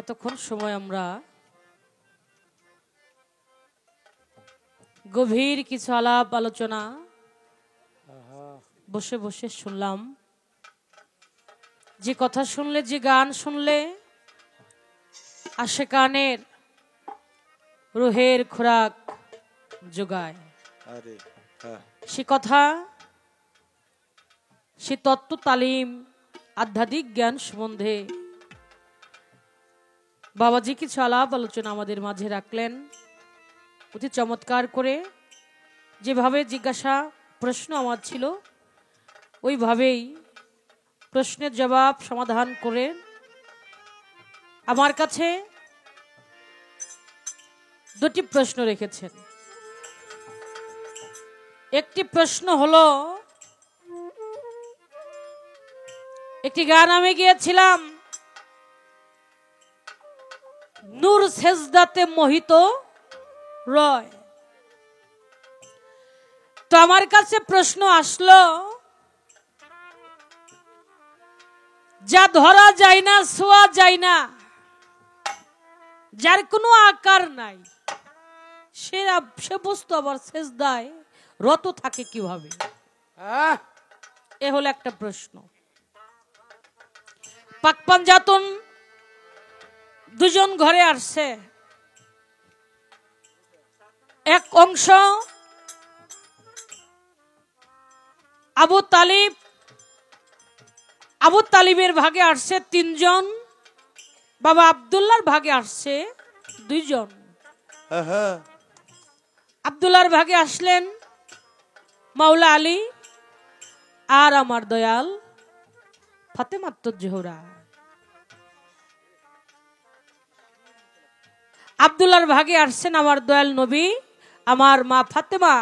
এতক্ষণ সময় আমরা গভীর কিছু আলাপ আলোচনা বসে বসে শুনলাম। যে কথা শুনলে, যে গান শুনলে আশিকানের রুহের খোরাক যোগায়, সে কথা, সে তত্ত্ব তালিম, আধ্যাত্মিক জ্ঞান সম্বন্ধে বাবাজি কিছু আলাপ আলোচনা আমাদের মাঝে রাখলেন অতি চমৎকার করে। যেভাবে জিজ্ঞাসা প্রশ্ন আমার ছিল ওইভাবেই প্রশ্নের জবাব সমাধান করে আমার কাছে দুটি প্রশ্ন রেখেছেন। একটি প্রশ্ন হলো, একটি গান আমি গিয়েছিলাম, নূর সেজদাতে মোহিত রয়। তো আমার কাছে প্রশ্ন আসলো, যা ধরা যায় না, ছোঁয়া যায় না, যার কোনো আকার নাই, সে বস্তু আবার সেজদায় রত থাকে কিভাবে? এ হলো একটা প্রশ্ন। পাক পাঞ্জাতন দুজন ঘরে আসছে। এক অংশ আবু তালিবের ভাগে আসছে 3 জন, বাবা আব্দুল্লাহর ভাগে আসছে 2 জন। আব্দুল্লাহর ভাগে আসলেন মাওলা আলী আর আমার দয়াল ফাতেমাতুজ জোহরা। আব্দুল্লাহর ভাগে আসছেন আমার দয়াল নবী, আমার মা ফাতেমা।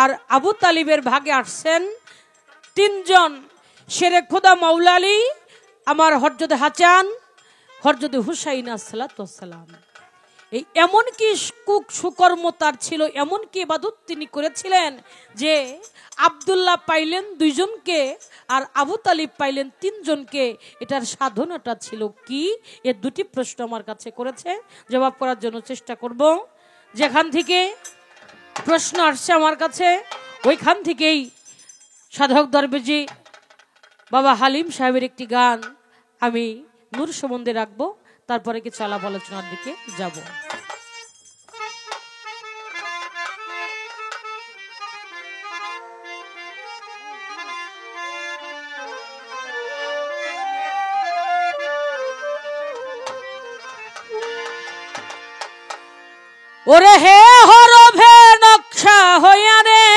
আর আবু তালিবের ভাগে আসছেন 3 জন, শেরে খোদা মাওলা আলী, আমার হযরত হাসান, হযরত হুসাইন আলাইহিস সালাম। এই এমন কি সুকর্ম তার ছিল, এমন কি ইবাদত তিনি করেছিলেন যে আব্দুল্লাহ পাইলেন 2 জনকে আর আবু তালিব পাইলেন 3 জনকে। এটার সাধনাটা ছিল কি? এ দুটি প্রশ্ন আমার কাছে করেছে, জবাব করার জন্য চেষ্টা করব। যেখান থেকে প্রশ্ন আসছে আমার কাছে ওইখান থেকেই সাধক দরবেজি বাবা হালিম সাহেবের একটি গান আমি নূর সম্বন্ধে রাখবো, তারপরে কিছু আলাপ আলোচনার দিকে যাব। ওরে হে হরভে নকশা হইয়া রে,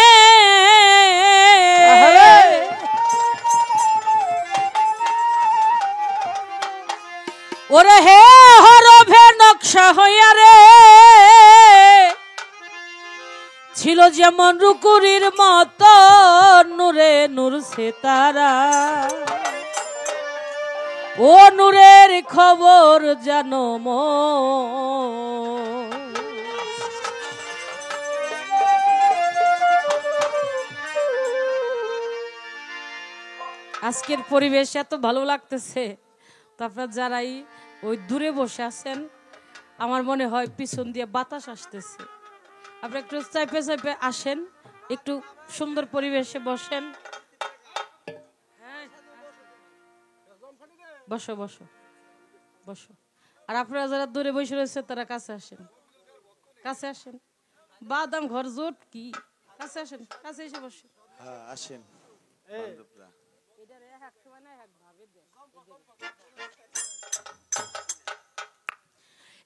ওরে হে হরভে নকশা হইয়া রে, ছিল যেমন রুকুরির মত নূরে নূর সিতারা। ও নূরের খবর জানো মন, আজকের পরিবেশ এত ভালো লাগতেছে। তারপর যারাই ওই দূরে বসে আছেন, আমার মনে হয় পিছন দিয়ে বাতাস আসতেছে। আপনি একটু চাইপে চাইপে আসেন, একটু সুন্দর পরিবেশে বসেন। বসো বসো বসো। আর আপনারা যারা দূরে বসে রয়েছে তারা কাছে আসেন, কাছে আসেন। বাদাম ঘর জোট কি, কাছে আসেন, কাছে এসে বসেন। আসেন।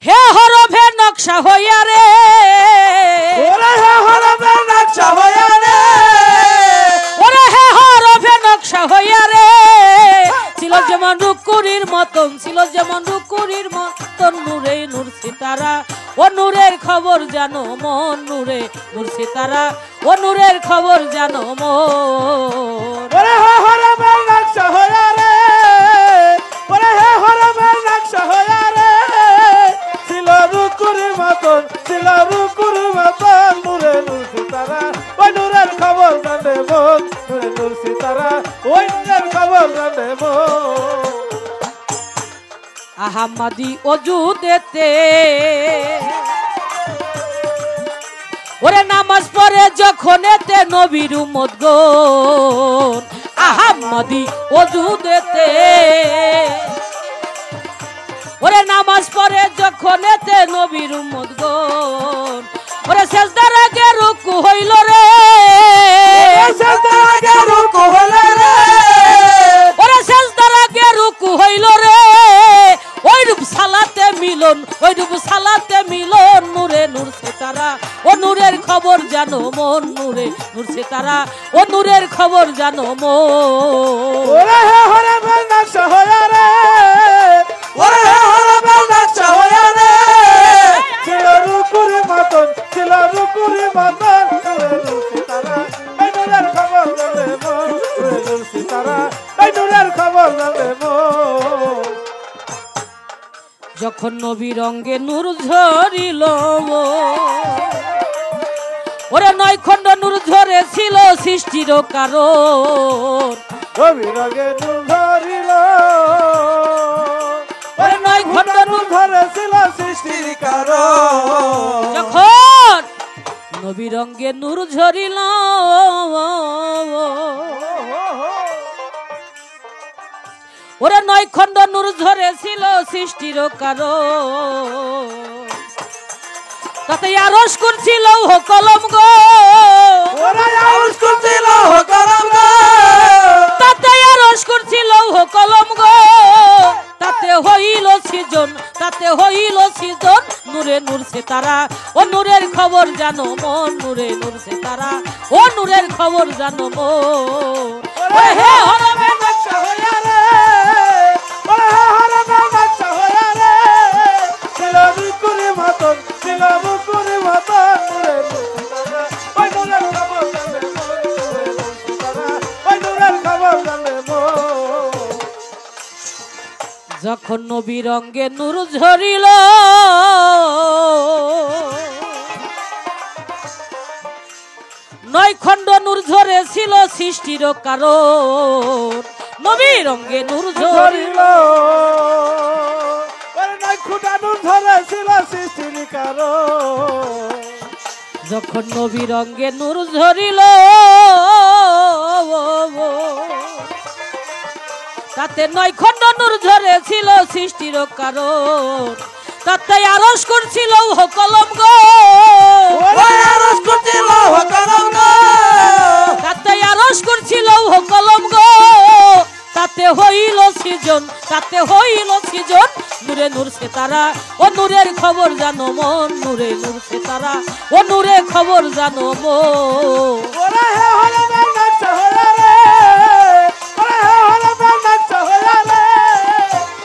হে হরভে নকশা হইয়া রে, ওরে হে হরভে নকশা হইয়া রে, ওরে হে হরভে নকশা হইয়া রে, ছিল যেমন রুকুরির মতন, ছিল যেমন রুকুরির মতন নূরে নূর সিতারা। ও নূরের খবর জানো মন, নূরে নূর সিতারা। ও নূরের খবর জানো মন। ওরে হে হরভে নকশা হইয়া রে, ওরে হে হরভে নকশা হইয়া রে, ছিল রুকুরির মতন, ছিল রুকুরির মতন নূরে নূর সিতারা। ওই নূরের খবর জানে মন, নূরে নূর সিতারা। ওই নূরের খবর জানে মন। আহাম্মাদি অজুদেতে ওরে নামাজ পড়ে যখন এতে নবীর উম্মত গণ আহাম্মাদি অজুদেতে ওরে নামাজ পড়ে যখন এতে নবীর উম্মত গণ ওরে সেজদার আগে রুকু হইল রে সেজদার আগে রুকু হইল রে ওরে সেজদার আগে রুকু হইল রে ওই রূপ সালাতে মিলন ওই রূপ সালাতে মিলন নূরে নূর সিতারা ও নূরের খবর জানো মন নূরে নূর সিতারা ও নূরের খবর জানো মন ওরে হরে নকশা হইয়া রে ওরে হরে নকশা হইয়া রে ছিল রুকুর মতন ছিল রুকুর মতন নূরে নূর সিতারা এই নূরের খবর জানে মন নূরে নূর সিতারা এই নূরের খবর জানে মন যখন নবীর অঙ্গে নূর ঝরিল ওরে 9 খণ্ড নূর ঝরেছিল সৃষ্টির কারণ নবীর অঙ্গে নূর ঝরিল ওরে 9 খণ্ড নূর ঝরেছিল সৃষ্টির কারণ যখন নবীর অঙ্গে নূর ঝরিল ওরে 9 খণ্ড নূর ঝরেছিল সৃষ্টির কারণ তাতে আরশ করছিল কলম গো ওরে আরশ করছিল কলম গো তাতে আরশ করছিল কলম গো তাতে হইল সৃজন তাতে হইল সৃজন নূরে নূর সিতারা ও নূরের খবর জানো মন নূরে নূর সিতারা ও নূরের খবর জানো মন ওরে হে হরমে নকশা হইয়া রে ওরে হে হরমে নকশা হইয়া রে ছিল রুকুর মতন ছিল রুকুর মতন নূরে নূর সিতারা ওই নূরের খবর জানে মন নূরে নূর সিতারা ওই নূরের খবর জানে মন যখন নবীর অঙ্গে নূর ঝরিল নয় খণ্ড নূর ঝরেছিল সৃষ্টির কারণ নবীর অঙ্গে নূর ঝরিল ওরে 9 খুঁটা নূর ধরেছিল সৃষ্টির কারণ যখন নবীর অঙ্গে নূর ঝরিল তাতে 9 খণ্ড নূর ঝরেছিল সৃষ্টির কারণ তাতে আরশ করছিল কলম গো ওরে আরশ করছিল কলম গো তাতে আরশ করছিল কলম গো তাতে হইল সৃজন তাতে হইল সৃজন নূরে নূর সিতারা ও নূরের খবর জানো মন নূরে নূর সিতারা ও নূরে খবর জানো মন ওরে হে হরমে নকশা হইয়া রে ওরে হে হরমে নকশা হইয়া রে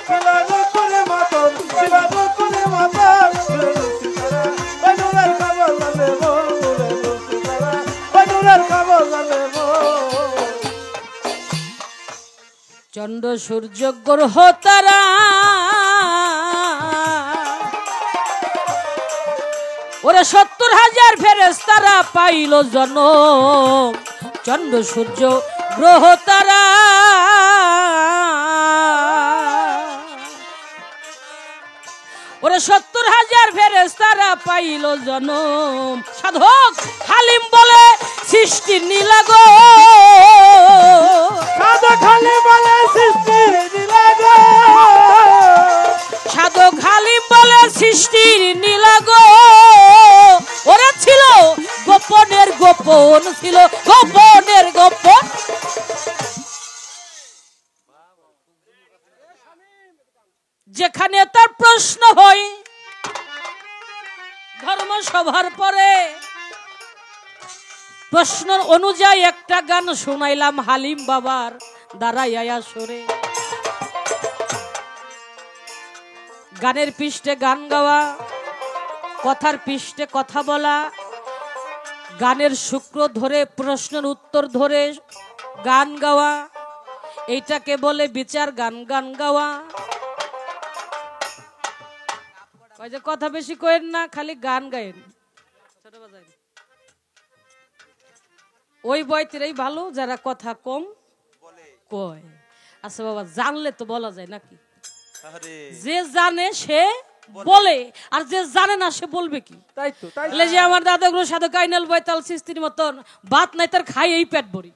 ছিল রুকুর মতন ছিল রুকুর মতন নূরে নূর সিতারা ওই নূরের খবর জানে মন নূরে নূর সিতারা ওই নূরের খবর জানে মন চন্দ্র সূর্য গ্রহ তারা ওরে 70,000 ফেরেশতারা পাইল জন্ম চন্দ্র সূর্য গ্রহ তারা ওরে 70,000 ফেরেশতারা পাইল জন্ম সাধক হালিম বলে সৃষ্টি নীলাগো সাধক হালিম বলে সৃষ্টি নীলাগো সাধক হালিম বলে সৃষ্টির নীলাগো ওরা ছিল গোপনের গোপন ছিল গোপনের গোপন যেখানে তার প্রশ্ন হয় ধর্মসভার পরে প্রশ্ন অনুযায়ী একটা গান শুনাইলাম হালিম বাবার দাঁড়াইয়া সরে গানের পৃষ্ঠে গান গাওয়া কথার পৃষ্ঠে কথা বলা গানের শুক্র ধরে প্রশ্নের উত্তর ধরে গান গাওয়া এইটাকে বলে বিচার গান গান গাওয়া ওই যে কথা বেশি কইেন না খালি গান গায়েন ওই বয়তেরাই ভালো যারা কথা কম কয় আচ্ছা বাবা জানলে তো বলা যায় নাকি যে জানে সে বলে, আর যে জানে না সে বলবে কি? তাই তো, তাই তাহলে যে আমার দাদাগুলো সাধু কাইনাল বৈতাল সিস্তির মতন ভাত নাই তার খাই এই পেট ভরি,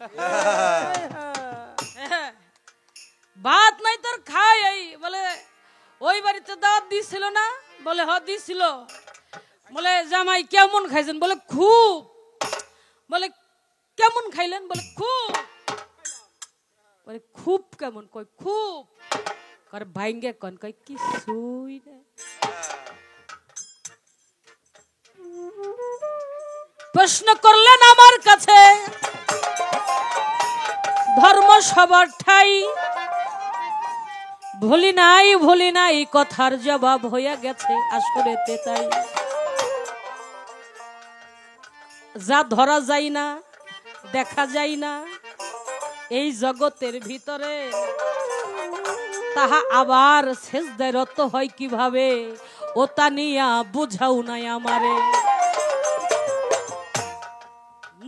ভাত নাই তার খাই এই বলে। ওই বাড়িতে দাওয়াত দিছিল না? বলে হ দিছিল। বলে জামাই কেমন খাইছেন? বলে খুব। বলে কেমন খাইলেন? বলে খুব। বলে খুব কেমন? কই খুব। করে ভাইঙ্গে কন কই কিছুই না। প্রশ্ন করলেন আমার কাছে ধর্ম সবার ঠাই, ভুলি নাই কথার জবাব হইয়া গেছে আসলে তাই। যা ধরা যায় না, দেখা যায় না এই জগতের ভিতরে, তাহা আবার সেজদায় রত হয় কিভাবে, ও তা নিয়া বুঝাও নাই আমারে।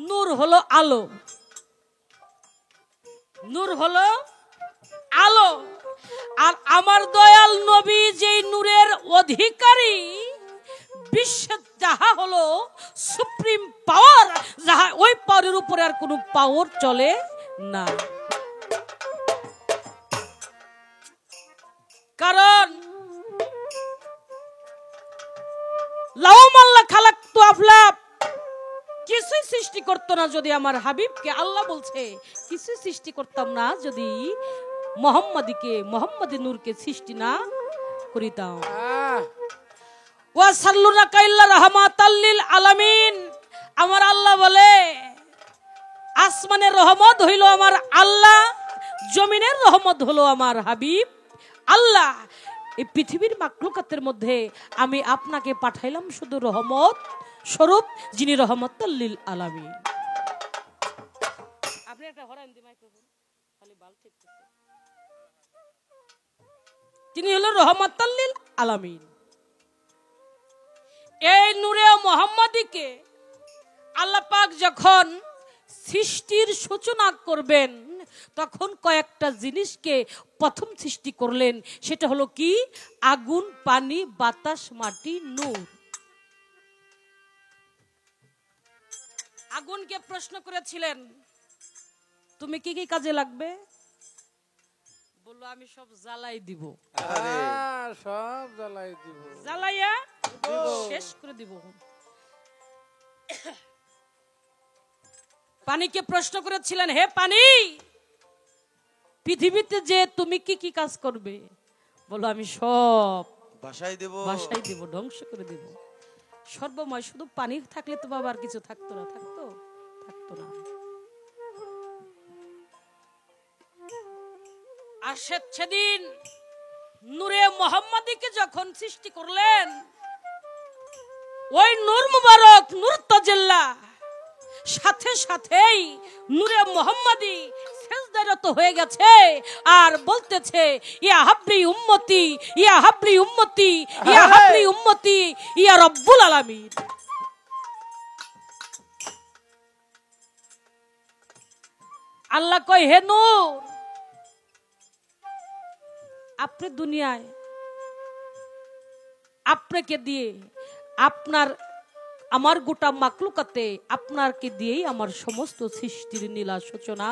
নূর হলো আলো, নূর হলো আলো, আর আমার দয়াল নবী যেই নূরের অধিকারী, বিশ্বের যাহা হলো সুপ্রিম পাওয়ার, যাহা ওই পাওয়ারের উপরে আর কোনো পাওয়ার চলে না। কারণ লাউমাল্লাহ খালাকতু আফলাক, কিছুই সৃষ্টি করতো না যদি আমার হাবিবকে, আল্লাহ বলছে কিছুই সৃষ্টি করতাম না যদি মোহাম্মদী নূরকে সৃষ্টি না করিতাম। ওয়া সাল্লুনাকা ইল্লা রাহমাতাল লিল আলামিন, আমার আল্লাহ বলে আসমানের রহমত হইল আমার আল্লাহ, জমিনের রহমত হলো আমার হাবিব আল্লাহ। এই পৃথিবীর মাখলুকাতের মধ্যে আমি আপনাকে পাঠাইলাম শুধু রহমত স্বরূপ, যিনি রহমাতাল লিল আলামিন। আপনি একটা হরান দি মাইক্রোফোন খালি বাল ঠিক করতে, তিনি হলো রহমাতাল লিল আলামিন। এই নূরে মুহাম্মাদীকে আল্লাহ পাক যখন সৃষ্টির সূচনা করবেন, তখন কয়েকটা জিনিসকে প্রথম সৃষ্টি করলেন, সেটা হলো কি? আগুন, পানি, বাতাস, মাটি, নূর। আগুনকে প্রশ্ন করেছিলেন তুমি কি কি কাজে লাগবে? বললো আমি সব জ্বালাই দিব। সব জ্বালাই দিব, জ্বালাইয়া শেষ করে দিব। পানিকে প্রশ্ন করেছিলেন হে পানি, পৃথিবীতে যে তুমি কি কি কাজ করবে? বলো আমি সব ভাষাই দেব, ধ্বংস করে দেব। সর্বময় শুধু পানি থাকলে তো বাবা আর কিছু থাকতো না, থাকতো না। আর সেদিন নূরে মুহাম্মাদীকে যখন সৃষ্টি করলেন, ওই নূর মুবারক, নূর তাজাল্লা, সাথে সাথেই নূরে মুহাম্মাদী সেজদারত হয়ে গেছে আর বলতেছে ইয়া হাবলি উম্মতি, ইয়া হাবলি উম্মতি, ইয়া হাবলি উম্মতি, ইয়া রব্বুল আলামিন। আল্লাহ কয় হে নূর, আপনি দুনিয়ায় আপনাকে দিয়ে আমার গোটা মাকলুকাতে আপনাকে দিয়েই আমার সমস্ত সৃষ্টির নীলা সূচনা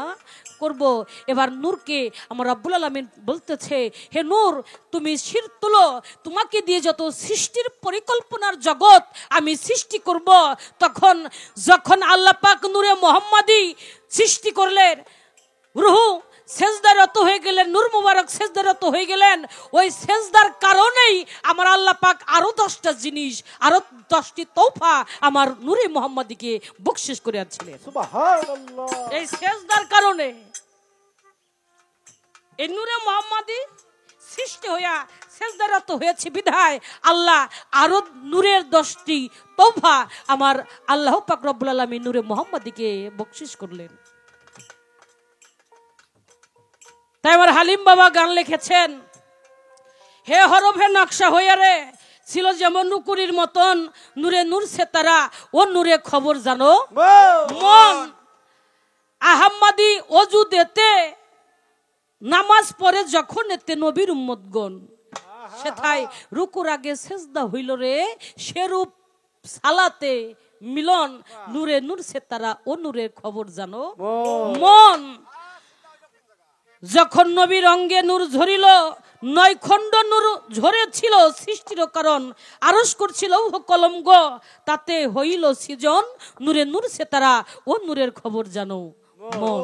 করব। এবার নূরকে আমার রব্বুল আলামিন বলতেছে হে নূর তুমি শির তুলো, তোমাকে দিয়ে যত সৃষ্টির পরিকল্পনার জগৎ আমি সৃষ্টি করব। যখন আল্লাহ পাক নূরে মুহাম্মাদী সৃষ্টি করলেন, রূহ সেজদারত হয়ে গেলেন, নূর মুবারক সেজদারত হয়ে গেলেন, ওই সেজদার কারণেই আমার আল্লাহ পাক আরো 10টা জিনিস, আরো 10টি তৌফা আমার নূরে মুহাম্মাদীকে বকশিশ করে আনছিলেন। সুবহানাল্লাহ। এই সেজদার কারণে এই নূরে মুহাম্মাদী সৃষ্টি হইয়া সেজদারত হয়েছে বিধায় আল্লাহ আরো নূরের 10টি তৌফা আমার আল্লাহ পাক রব্বুল আলামিন নূরে মুহাম্মাদীকে বকশিশ করলেন। তাই আমার হালিম বাবা গান লিখেছেন, হে হরফে নকশা হইয়া রে ছিল যেমন নুকুরির মতন, নূরে নূর সে তারা, ও নূরে খবর জানো মন। আহাম্মাদি অজু দেতে নামাজ পড়ে যখন এতে নবীর উম্মতগণ, সেথায় রুকুর আগে সেজদা হইল রে, সেরূপ সালাতে মিলন, নূরে নূর সে তারা ও নূরের খবর জানো মন। যখন নবীর অঙ্গে নূর ঝরিল, 9 খণ্ড নূর ঝরেছিল সৃষ্টির কারণ, আরশ করছিল কলম গো, তাতে হইল সৃজন, নূরে নূর সে তারা ও নূরের খবর জানো মন।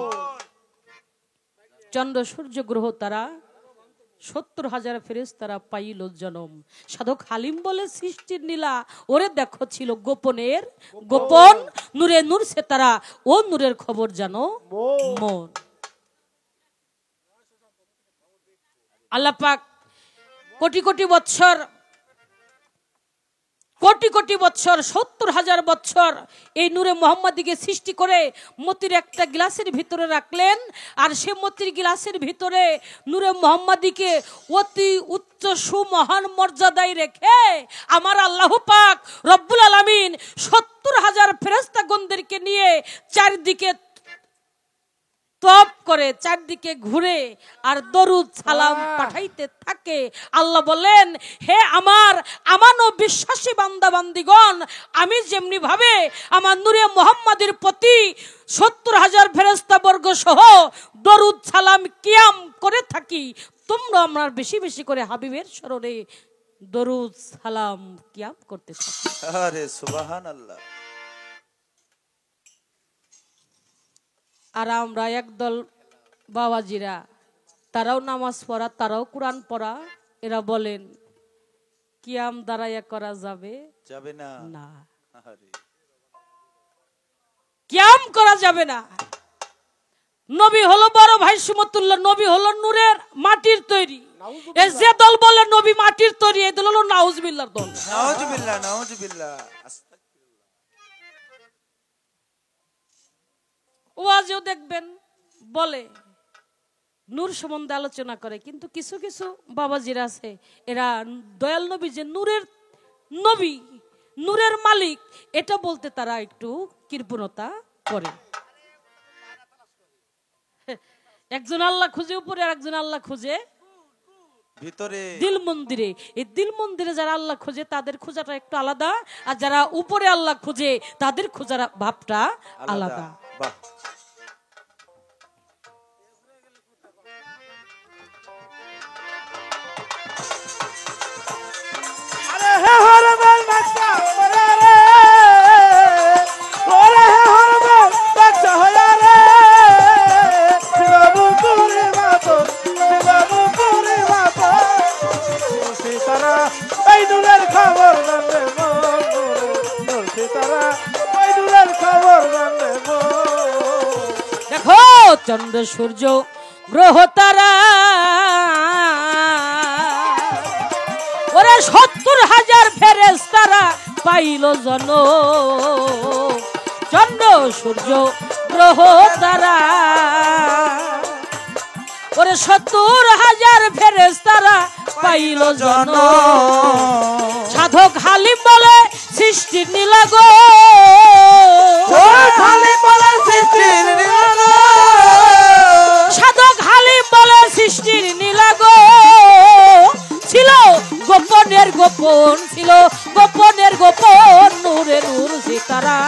চন্দ্র সূর্য গ্রহ তারা 70,000 ফেরেশতারা পাইল জনম। সাধক হালিম বলে সৃষ্টির নীলা, ওরে দেখো ছিল গোপনের গোপন, নূরে নূর সে তারা ও নূরের খবর জানো মন। আল্লাহ পাক কোটি কোটি বৎসর, কোটি কোটি বৎসর, 70,000 বৎসর এই নূরে মোহাম্মদীকে সৃষ্টি করে মতির একটা গ্লাসের ভিতরে রাখলেন। আর সে মতির গ্লাসের ভিতরে নূরে মোহাম্মদীকে অতি উচ্চ সুমহান মর্যাদায় রেখে আমার আল্লাহ পাক রব্বুল আলামিন 70,000 ফেরেশতাগণদেরকে নিয়ে চারদিকে তপ করে, চারদিকে ঘুরে আর দরুদ সালাম পাঠাইতে থাকে। আল্লাহ বলেন, হে আমার আমানো বিশ্বাসী বান্দা বান্দিগণ, আমি যেমনি ভাবে আমার নূরে মুহাম্মাদের প্রতি 70,000 ফেরেশতা বর্গ সহ দরুদ সালাম কিয়াম করে থাকি, তোমরা আমার বেশি বেশি করে হাবিবের স্মরণে দরুদ সালাম কিয়াম করতে থাকো। আরে সুবহানাল্লাহ। আর আমরা একদল বাবাজিরা, তারাও নামাজ পড়া, তারাও কোরআন পড়া, এরা বলেন কিয়াম দাঁড়াইয়া করা যাবে যাবে না, না আরে কিয়াম করা যাবে না। নবী হলো বড় ভাই সুমতুল্লাহ, নবী হলো নূরের মাটির তৈরি। এই যে দল বলে নবী মাটির তৈরি, এই দল হলো নাউজুবিল্লাহর দল। নাউজুবিল্লাহ, নাউজুবিল্লাহ। ওয়াজও দেখবেন বলে নূর সম্বন্ধে আলোচনা করে, কিন্তু কিছু কিছু বাবাজিরা আছে, এরা দয়াল নবী যে নূরের নবী, নূরের মালিক, এটা বলতে তারা একটু কৃপণতা করে। একজন আল্লাহ খুঁজে উপরে, আর একজন আল্লাহ খুঁজে ভিতরে, দিল মন্দিরে। এই দিল মন্দিরে যারা আল্লাহ খুঁজে তাদের খোঁজাটা একটু আলাদা, আর যারা উপরে আল্লাহ খুঁজে তাদের খোঁজার ভাবটা আলাদা। বাহ। আরে হে হরমল নকশা ওরে রে, ওরে হে হরমল নকশা হয়া রে, শিবপুরি মাতো, শিবপুরি মাতো, সীতারা এই দুলের খবর জানলে মন, সীতারা এই দুলের খবর জানলে মন। দেখো চন্দ্র সূর্য গ্রহ তারা, ওরা 70,000 ফেরেশতারা পাইল জনম। চন্দ্র সূর্য গ্রহ তারা, ওরে 70,000 ফেরেশতারা পাইল জনম। সাধক হালিম বলে সৃষ্টির নীলা গো, হালিম বলে সৃষ্টির নীলা গো, সাধক হালিম বলে সৃষ্টির নীলা গো, ছিল গোপনের গোপন, ছিল গোপনের গোপন, নূরে নূর সিতারা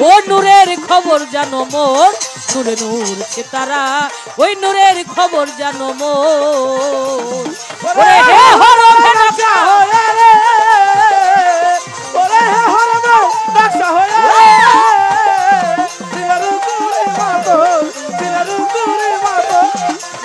ও নূরের খবর জানো মন, নূরে নূর সিতারা ওই নূরের খবর জানো মন। ওরে হে হরমে নকশা হয়া রে, ওরে হে হরমল নকশা হয়া রে, শিবপুরি মাতো, শিবপুরি মাতো,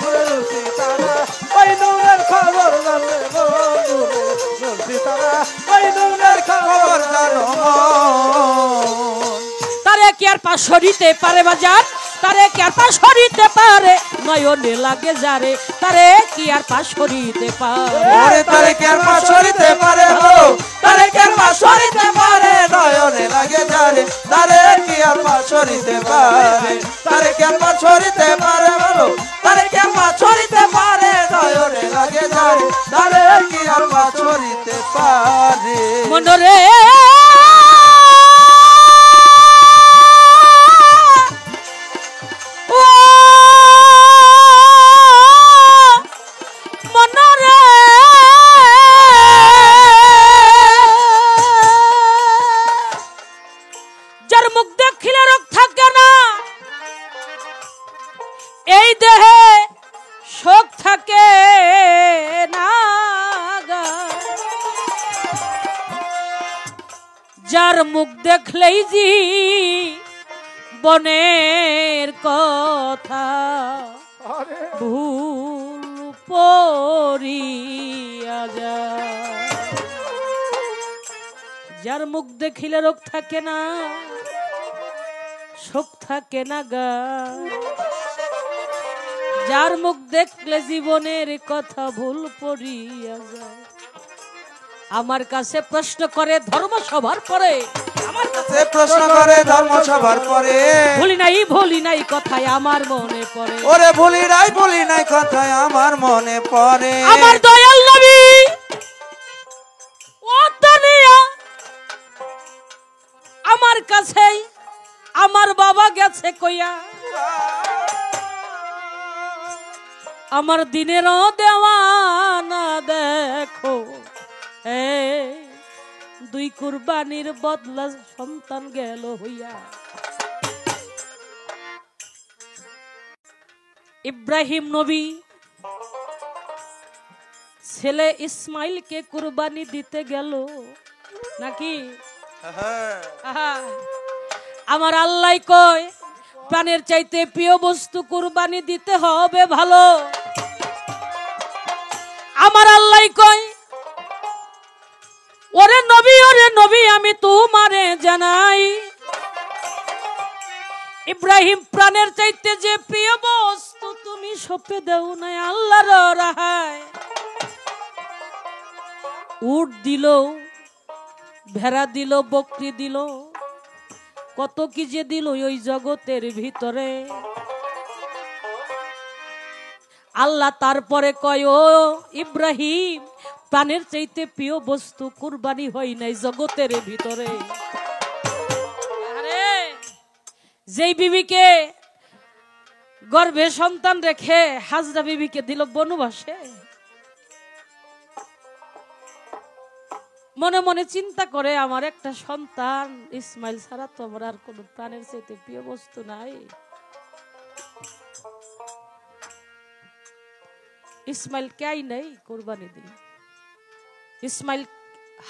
নূরের সীতারা ওই নূরের খবর জানলে মন, নূরের সীতারা ওই নূরের খবর জানো মন। তারে কি আর পাশ সরিতে পারে বাজার, তারে কি আর পাশ সরিতে পারে, নয়নে লাগে যারে, তারে কি আর পাশ সরিতে পারে, ওরে তারে কি আর পাশ সরিতে পারে, হলো তারে কি আর পাশ সরিতে পারে, নয়নে লাগে যারে, তারে কি আর পাশ সরিতে পারে, তারে কি আর পাশ সরিতে পারে, হলো তারে কি আর পাশ সরিতে পারে, নয়নে লাগে যারে, তারে কি আর পাশ সরিতে পারে। মনরে মনরে যার মুখ দেখলেই জি বনের কথা ভুল পড়িয়া যায়। যার মুখ দেখিলে রোগ থাকে না, শোক থাকে না গা, যার মুখ দেখলে জীবনের কথা ভুল পড়িয়া যায়। আমার কাছে প্রশ্ন করে ধর্ম সভার পরে, আমার কাছে প্রশ্ন করে ধর্ম সভার পরে, ভুলি নাই কথায় আমার মনে পড়ে। ওরে ভুলি নাই কথায় আমার মনে পড়ে। আমার দয়াল নবী ও দুনিয়া আমার কাছে আমার বাবা গেছে কইয়া, আমার দিনেরও দেওয়ানা দেখো দুই কুরবানির বদলা সন্তান গেল হইয়া। ইব্রাহিম নবী ছেলে ইসমাইলকে কুরবানি দিতে গেল নাকি? আহা, আমার আল্লাহ কয় প্রাণের চাইতে প্রিয় বস্তু কুরবানি দিতে হবে ভালো। আমার আল্লাহ কয় ওরে নবী আমি তোমারে জানাই, ইব্রাহিম প্রাণের চাইতে যে প্রিয় বস্তু তুমি সঁপে দেও নাই আল্লাহর রাহায়। উট দিল, ভেড়া দিল, বকরি দিল, কত কি যে দিল ওই জগতের ভিতরে। আল্লাহ তারপরে কয় ও ইব্রাহিম প্রাণের চাইতে প্রিয় বস্তু কুরবানি হয় নাই জগতের ভিতরে। আরে যেই বিবিকে গর্ভে সন্তান রেখে হাজরা বিবিকে দিল বনবাসে, মনে মনে চিন্তা করে আমার একটা সন্তান ইসমাইল ছাড়া তো আমার আর কোন প্রাণের চাইতে প্রিয় বস্তু নাই। ইসমাইল কে নাই কুরবানি দিই। ইসমাইল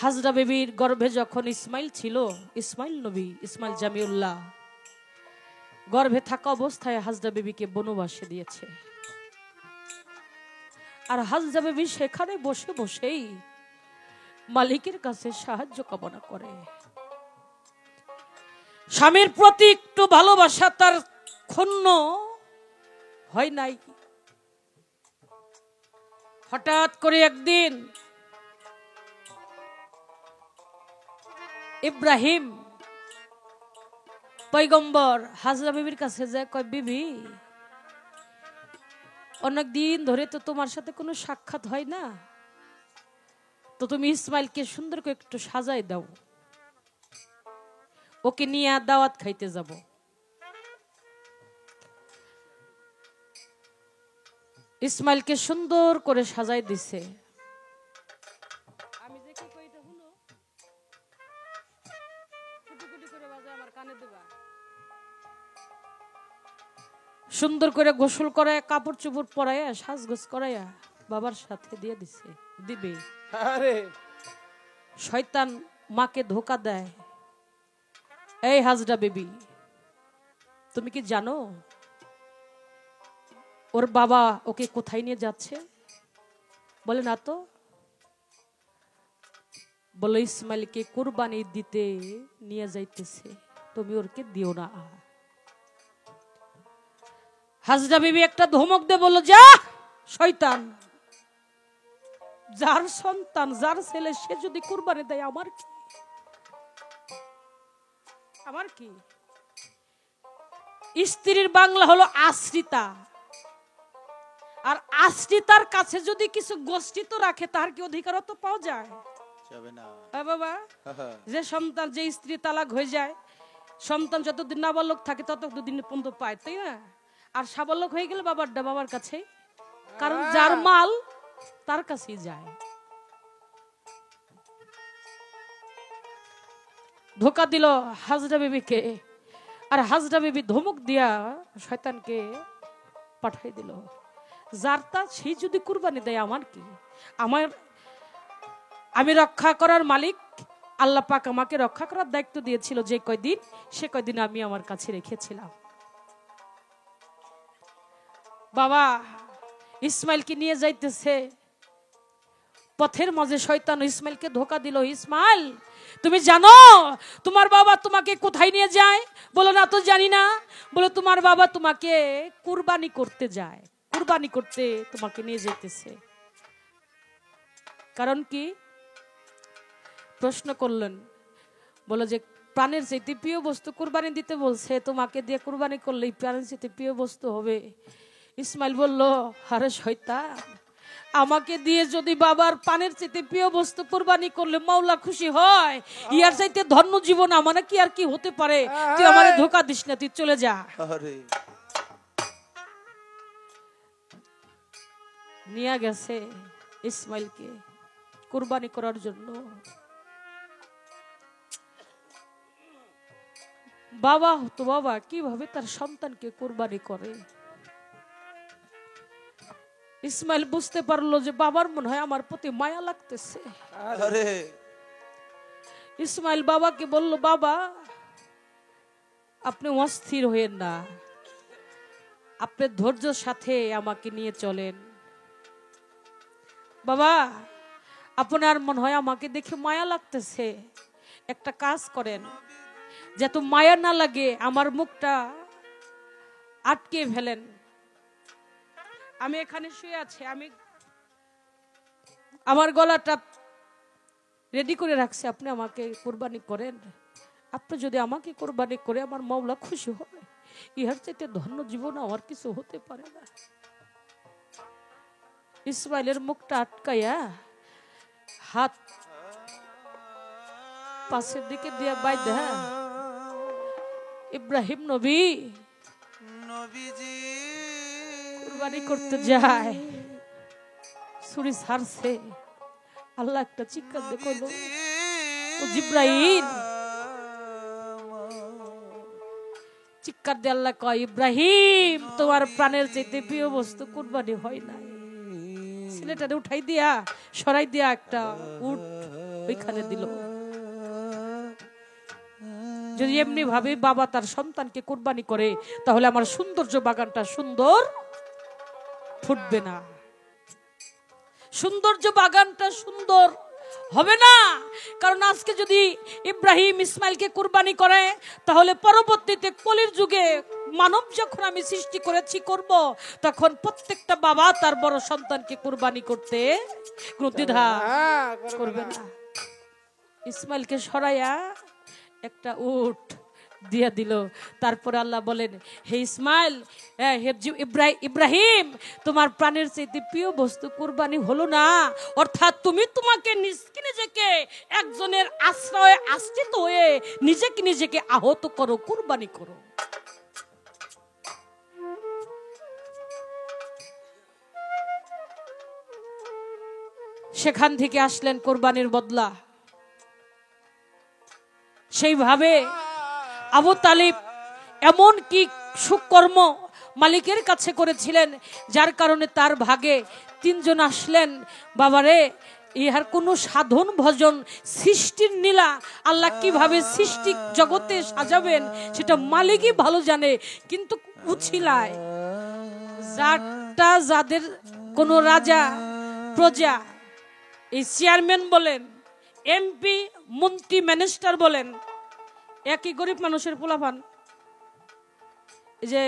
হাজরা বিবির গর্ভে যখন ইসমাইল ছিল, ইসমাইল নবী ইসমাইল জামিউল্লাহ গর্ভে থাকা অবস্থায় হাজরা বিবিকে বনবাসে দিয়েছে। আর হাজরা বিবি সেখানে বসে বসেই মালিকের কাছে সাহায্য কামনা করে। স্বামীর প্রতি একটু ভালোবাসা তার ক্ষুণ্ণ হয় নাই। হঠাৎ করে একদিন ইব্রাহিম পয়গম্বর হাজরা বিবির কাছে যায়, কয় বিবি অনেক দিন ধরে তো তোমার সাথে কোনো সাক্ষাৎ হয় না, তো তুমি ইসমাইলকে সুন্দর করে একটু সাজাই দাও, ওকে নিয়ে দাওয়াত খাইতে যাব। ইসমাইলকে সুন্দর করে সাজাই দিছে। আমি যে কি কই এটা হলো কুটি করে বাজায় আমার কানে দিবা। সুন্দর করে গোসল করে কাপড় চোপড় পরাইয়া সাজগোজ করাইয়া বাবার সাথে দিয়ে দিছে দিবে। আরে শয়তান মাকে ধোকা দেয়। এই হাজরা বেবি তুমি কি জানো ওর বাবা ওকে কোথায় নিয়ে যাচ্ছে? বলে না তো। বলে ইসমাইলকে কুরবানি দিতে নিয়ে যাইতেছে, তুমি ওরকে দিও না। হাজরা বিবি একটা ধমক দিয়ে বলল, যা শয়তান, যার সন্তান যার ছেলে সে যদি কুরবানি দেয় আমার কি? আমার কি? স্ত্রীর বাংলা হলো আশ্রিতা, আর আশ্রিতার কাছে যদি কিছু গোষ্ঠী তো রাখে তার কি অধিকারও তো পাওয়া যায় হ্যাঁ বাবা। যে সন্তান যে স্ত্রী তালাক হয়ে যায়, সন্তান যতদিন নাবালক থাকে ততদিন পর্যন্ত পায়, তাই না? আর সাবালক হয়ে গেলে বাবার কাছে, কারণ যার মাল তার কাছেই যায়। ধোকা দিল হাজরা বিবিকে, আর হাজরা বিবি ধমক দিয়া শয়তানকে পাঠাই দিল। যার তা সেই যদি কুরবানি দেয় আমার কি? আমি রক্ষা করার মালিক, আল্লাহ পাক আমাকে রক্ষা করার দায়িত্ব দিয়েছিল যে কয়দিন, সে কয়দিন আমি আমার কাছে রেখেছিলাম। বাবা ইসমাইলকে নিয়ে যাইতেছে, পথের মাঝে শয়তান ইসমাইলকে ধোকা দিল। ইসমাইল তুমি জানো তোমার বাবা তোমাকে কোথায় নিয়ে যায়? বলো না তো জানি না। বলে তোমার বাবা তোমাকে কুরবানি করতে যায়, কুরবানি করতে তোমাকে নিয়ে যেতেছে। কারণ কি? প্রশ্ন করলেন, বলে যে প্রাণের চাইতে প্রিয় বস্তু কুরবানি দিতে বলছে, তোমাকে দিয়ে কুরবানি করলে প্রাণের চাইতে প্রিয় বস্তু হবে। ইসমাইল বলল, আরে শয়তান, আমাকে দিয়ে যদি বাবার পানের চাইতে প্রিয় বস্তু কুরবানি করলে মাওলা খুশি হয়, ইয়ার চাইতে ধন্য জীবন আমার কি আর কি হতে পারে? তুই আমারে ধোকা দিস না, তুই চলে যা। নিয়ে গেছে ইসমাইলকে কুরবানি করার জন্য। বাবা তো বাবা কিভাবে তার সন্তানকে কুরবানি করে। ইসমাইল বুঝতে পারলো যে বাবার মনে হয় আমার প্রতি মায়া লাগতেছে। ইসমাইল বাবাকে বলল, বাবা আপনি অস্থির হয়েন না, আপনি ধৈর্যের সাথে আমাকে নিয়ে চলেন। বাবা আপনার মনে হয় আমাকে দেখে মায়া লাগতেছে, একটা কাজ করেন, যাতে মায়া না লাগে আমার মুখটা আটকে ফেলেন। আমি এখানে শুয়ে আছি, আমি আমার গলাটা রেডি করে রাখছি, আপনি আমাকে কুরবানি করেন। আপনি যদি আমাকে কুরবানি করে আমার মাওলা খুশি হবে, ইহার চাইতে ধন্য জীবন আমার কিছু হতে পারে না। ইসমাইলের মুখটা আটকাইয়া হাত পাশের দিকে দিয়ে বাইদা ইব্রাহিম নবী কুরবানি করতে যায়, ছুরি ছাড়ছে। আল্লাহ একটা চিৎকার দিয়ে কইল, ও জিব্রাইল। চিৎকার দিয়ে আল্লাহ কয়, ইব্রাহিম তোমার প্রাণের চাইতে প্রিয় বস্তু কুরবানি হয় নাই। ছেলেটারে উঠাই দিয়া সরাই দিয়া একটা উট ওইখানে দিল। যদি এমনি ভাবে বাবা তার সন্তানকে কুরবানি করে, তাহলে আমার সৌন্দর্য বাগানটা সুন্দর ফুটবে না, সৌন্দর্য বাগানটা সুন্দর হবে না। কারণ আজকে যদি ইব্রাহিম ইসমাইলকে কুরবানি করে, তাহলে পরবর্তীতে কলির যুগে মানব যখন আমি সৃষ্টি করেছি করব, তখন প্রত্যেকটা বাবা তার বড় সন্তানকে কুরবানি করতে কোনো দ্বিধা করবে না। ইসমাইলকে সরাইয়া একটা উট দিয়া দিল। তারপরে আল্লাহ বলেন, হে ইসমাইল, ইব্রাহিম তোমার প্রাণের চাইতে প্রিয় বস্তু কুরবানি হলো না, অর্থাৎ তুমি তোমাকে নিজেকে একজনের আশ্রয়ে আশ্রিত হয়ে নিজেকে আহত করো, কুরবানি করো। সেখান থেকে আসলেন কোরবানির বদলা। সেইভাবে আবু তালিব এমন কি সুকর্ম মালিকের কাছে করেছিলেন, যার কারণে তার ভাগে তিনজন আসলেন। বাবারে, ইহার কোন সাধন ভজন সৃষ্টির নীলা আল্লাহ কিভাবে সৃষ্টি জগতে সাজাবেন সেটা মালিকই ভালো জানে। কিন্তু উছিলায় যারটা যাদের কোন রাজা প্রজা, এই চেয়ারম্যান বলেন, এমপি মন্ত্রী মিনিস্টার বলেন, একই গরিব মানুষের পোলাপান। যে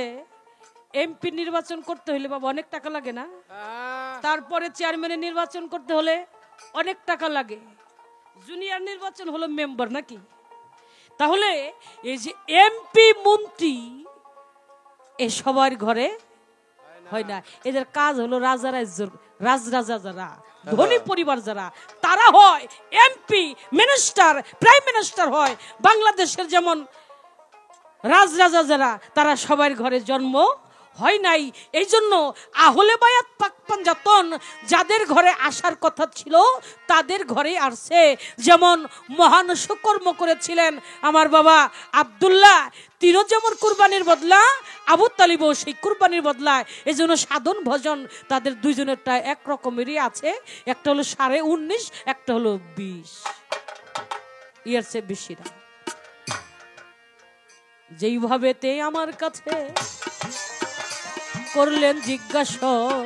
এমপি নির্বাচন করতে হলে বাবা অনেক টাকা লাগে না? তারপরে চেয়ারম্যানের নির্বাচন করতে হলে অনেক টাকা লাগে। জুনিয়র নির্বাচন হলো মেম্বার নাকি? তাহলে এই যে এমপি মন্ত্রী এ সবার ঘরে হয় না। এদের কাজ হলো রাজরাজা যারা ধনী পরিবার যারা, তারা হয় এমপি মিনিস্টার প্রাইম মিনিস্টার হয়। বাংলাদেশের যেমন রাজরাজা যারা, তারা সবার ঘরে জন্ম হয় নাই। এই জন্য আহলে বায়াত পাক পাঞ্জাতন যাদের ঘরে আসার কথা ছিল তাদের ঘরে আসছে। যেমন মহান সুকর্ম করেছিলেন আমার বাবা আব্দুল্লাহ, তিনও যেমন কুরবানির বদলা, আবু তালিবও সেই কুরবানির বদলায়। এই জন্য সাধন ভজন তাদের দুইজনেরটা এক রকমেরই আছে। একটা হলো 19.5, একটা হলো 20। এর চেয়ে বেশি না। যেইভাবে তে আমার কাছে করলেন জিজ্ঞাসন,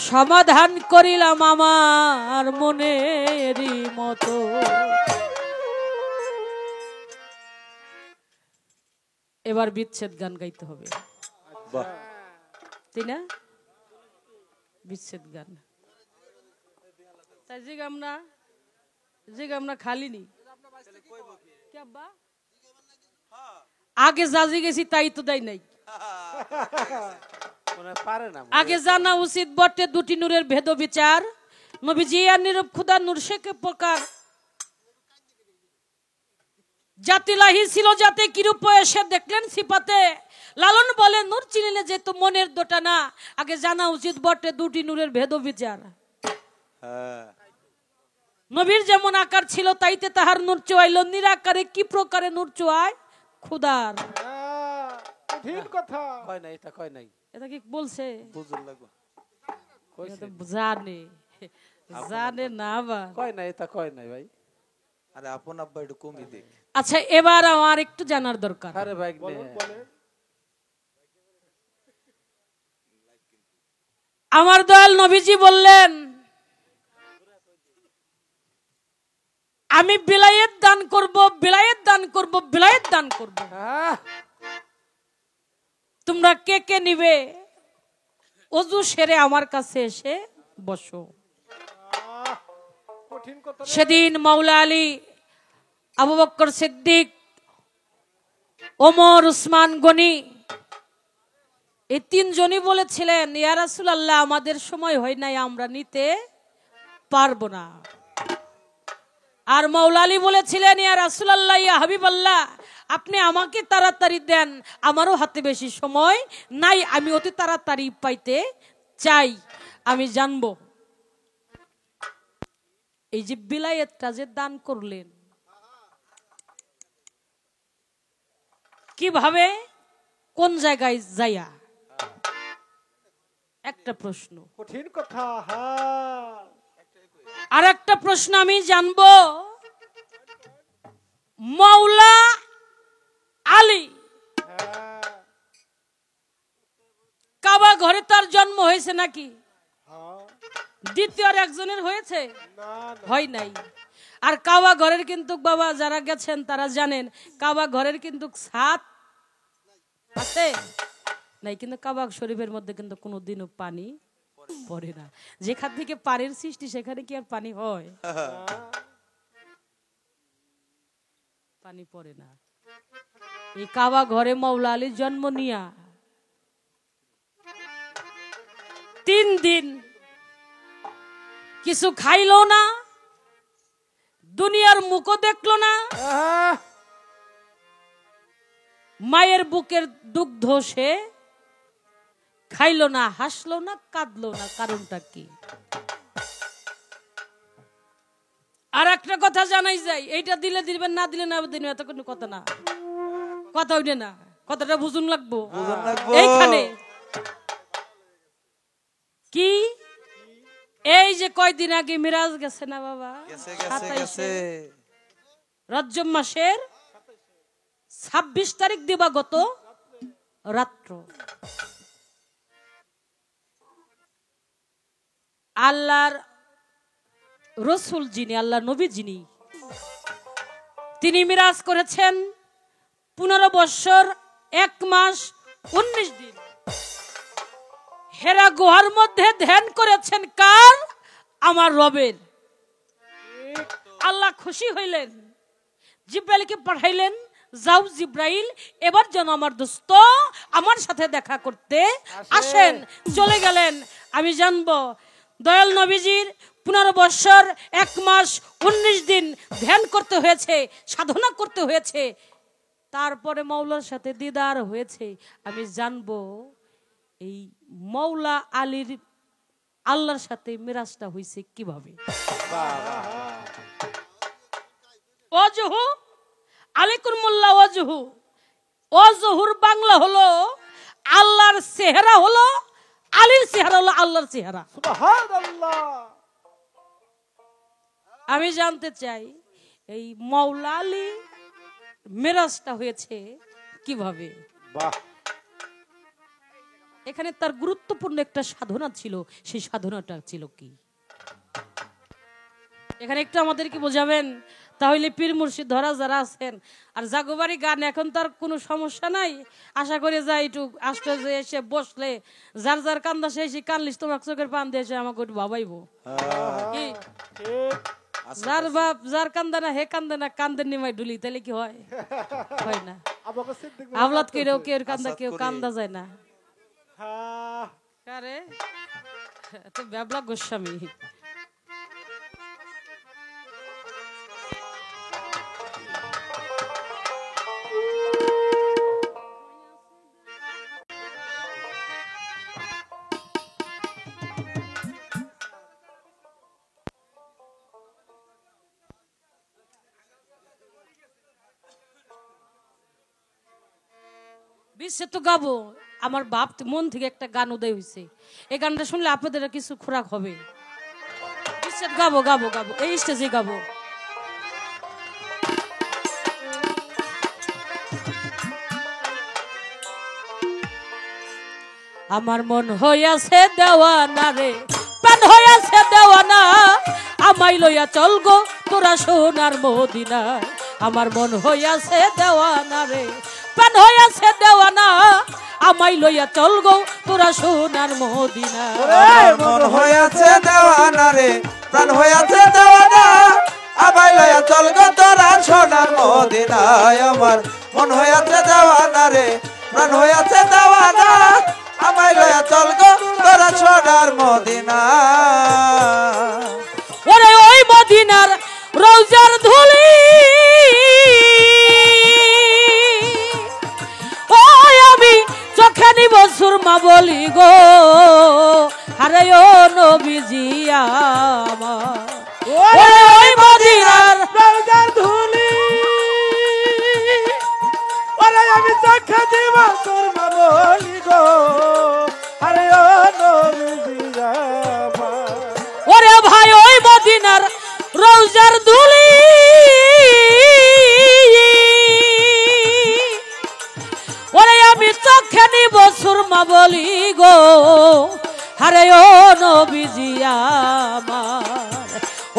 সমাধান করিলাম আমার মনেরই মতো। এবার বিচ্ছেদ গান গাইতে হবে, তাই না? বিচ্ছেদ গান তাই যে গামনা খালিনি আগে জাজি গেছি তাই তো দেয় নাই। আগে জানা উচিত বটে দুটি নূরের ভেদ বিচার, নবীজি আর নীরব খুদা নূর শেখে প্রকার। জাতিলাহি ছিল যাতে কিরূপ এসে দেখলেন সিপাতে, লালন বলে নূর চিনিলে যে তো মনের দোটা না, আগে জানা উচিত বটে দুটি নূরের ভেদ বিচার। নবীর যেমন আকার ছিল তাইতে তাহার নূর চুয়াইল, নিরাকারে কি প্রকারে নূর চুয়ায় খুদার। ঠিক কথা কয় নাই, এটা কয় নাই, এটা কি বলছে? বুঝুন লাগবে, জানে জানে না বা কয় নাই, এটা কয় নাই ভাই। আরে আপন আব্বা একটু কমই দেখ। আচ্ছা এবার আমার একটু জানার দরকার। আরে ভাই আমার দয়াল নবীজি বললেন, আমি বিলায়েত দান করব, বিলায়েত দান করব, বিলায়েত দান করব। তোমরা কে কে নিবে? ওযু সেরে আমার কাছে এসে বসো। সেদিন মাওলা আলী, আবু বকর সিদ্দিক, ওমর, উসমান গনি এই তিনজনই বলেছিলেন, ইয়া রাসূলুল্লাহ আমাদের সময় হয় নাই, আমরা নিতে পারবো না। আর মাওলা আলী বলেছিলেন, ইয়া রাসূলুল্লাহ, ইয়া হাবিবাল্লাহ আপনি আমাকে তাড়াতাড়ি দেন, আমারও হাতে বেশি সময় নাই, আমি অতি তাড়াতাড়ি পাইতে চাই, আমি জানবো। এই যে বিলায়েতটা যে দান করলেন কিভাবে, কোন জায়গায় যাইয়া? একটা প্রশ্ন, কঠিন কথা। আর একটা প্রশ্ন আমি জানবো, মাওলা আলী কাবা ঘরে তার জন্ম হয়েছে নাকি? দ্বিতীয় আর একজনের হয়েছে? হয় নাই। আর কাবা ঘরের কিন্তু বাবা যারা গেছেন তারা জানেন, কাবা ঘরের কিন্তু ছাদ আছে নাই, কিন্তু কাবা শরীফের মধ্যে কিন্তু কোনোদিনও পানি পড়ে না। যেখান থেকে পানির সৃষ্টি সেখানে কি আর পানি হয়? পানি পড়ে না। এই কাবা ঘরে মাওলা আলীর জন্ম নিয়া 3 দিন কিছু খাইলো না, দুনিয়ার মুখও দেখলো না, মায়ের বুকের দুগ্ধ সে খাইলো না, হাসলো না, কাঁদলো না। কারণটা কি? আর একটা কথা জানাই যায়, এইটা দিলে দিবেন, না দিলে না দিবেন, এত কোনো কথা না, কথা হইবে না, কথাটা বুঝুন লাগবো। এইখানে কি, এই যে কয়দিন আগে মিরাজ গেছে না বাবা, 27 রজব মাসের 26 তারিখ দিবাগত রাত্র আল্লাহর রসুল যিনি, আল্লাহ নবী যিনি, তিনি মিরাজ করেছেন 15 বৎসর 1 মাস 19 দিন। হেরা গুহার মধ্যে ধ্যান করেছেন কার? আমার রবের। আল্লাহ খুশি হইলেন, জিব্রাইলকে পাঠাইলেন, যাও জিব্রাইল এবার যেন আমার দোস্ত আমার সাথে দেখা করতে আসেন। চলে গেলেন। আমি জানবো দয়াল নবীজির 15 বৎসর 1 মাস 19 দিন ধ্যান করতে হয়েছে, সাধনা করতে হয়েছে, তারপরে মাওলার সাথে দিদার হয়েছে। আমি জানবো এই মাওলা আলীর আল্লাহর সাথে মিরাজটা হয়েছে কিভাবে। ওয়াজহু আলাইকুম মোল্লা ওয়াজহু, ওয়াজহুর বাংলা হলো আল্লাহর চেহারা, হলো আলীর চেহারা, হলো আল্লাহর চেহারা। সুবহানাল্লাহ। আমি জানতে চাই এই মাওলা আলী মেরাজটা হয়েছে কিভাবে? বাহ, এখানে তার গুরুত্বপূর্ণ একটা সাধনা ছিল, সেই সাধনাটা ছিল কি? এখানে একটু আমাদেরকে বোঝাবেন, তাহলে পীর মুর্শিদ ধরা যারা আছেন আর জাগোবাড়ি গান এখন তার কোনো সমস্যা নাই। আশা করে যাই একটু আস্তে এসে বসলে যার যার কান্দা সে এসে কানলিস তোমার চোখের পান দিয়ে এসে আমাকে একটু ভাবাইবো। কি যার বাপ যার কান্দা না হে কান্দে না, কান্দের নিমাই ডুলি, তাহলে কি হয়? হয় না। আওলাদ কেউ কেউ কান্দা কেউ কান্দা যায় না। আরে তো ব্যাবলা গোস্বামী বিশ্বে তো গাবো। আমার বাপ মন থেকে একটা গান উদয় হয়েছে, এই গানটা শুনলে আপনাদের কিছু খোরাক হবে। বিশ্বে গাবো গাবো গাবো, এই স্টেজে গাবো। আমার মন হইয়াছে দেওয়ানা রে, প্রাণ হইয়াছে দেওয়ানা, আমায় লইয়া চল গো তোরা সোনার মদিনায়। আমার মন হইয়াছে দেওয়ানা রে, প্রাণ হইয়াছে দেওয়ানা, আমায় লইয়া চল গো তোরা সোনার মদিনায়। মন হইয়াছে দেওয়ানা রে, প্রাণ হইয়াছে দেওয়ানা, আমায় লইয়া চল গো তোরা সোনার মদিনায়। আমার মন হইয়াছে দেওয়ানা রে, প্রাণ হইয়াছে দেওয়ানা, আমায় লইয়া চল গো তোরা সোনার মদিনায়। ওরে ওই মদিনার রওজার ধুলি, ওই আমি চোখে নিব সুরমা বলি গো, আরে ও নবীজি আমার। ওরে ওই মদিনার রওজার ধুলি, ওরে আমি চোখে দিব সুরমা বলি গো, আরে ও নবীজি আমার। ওরে ভাই ওই মদিনার রওজার ধুলি, ওরে আমি চোখে নিব সুরমা বলি গো, আরে ও নবীজি আমার।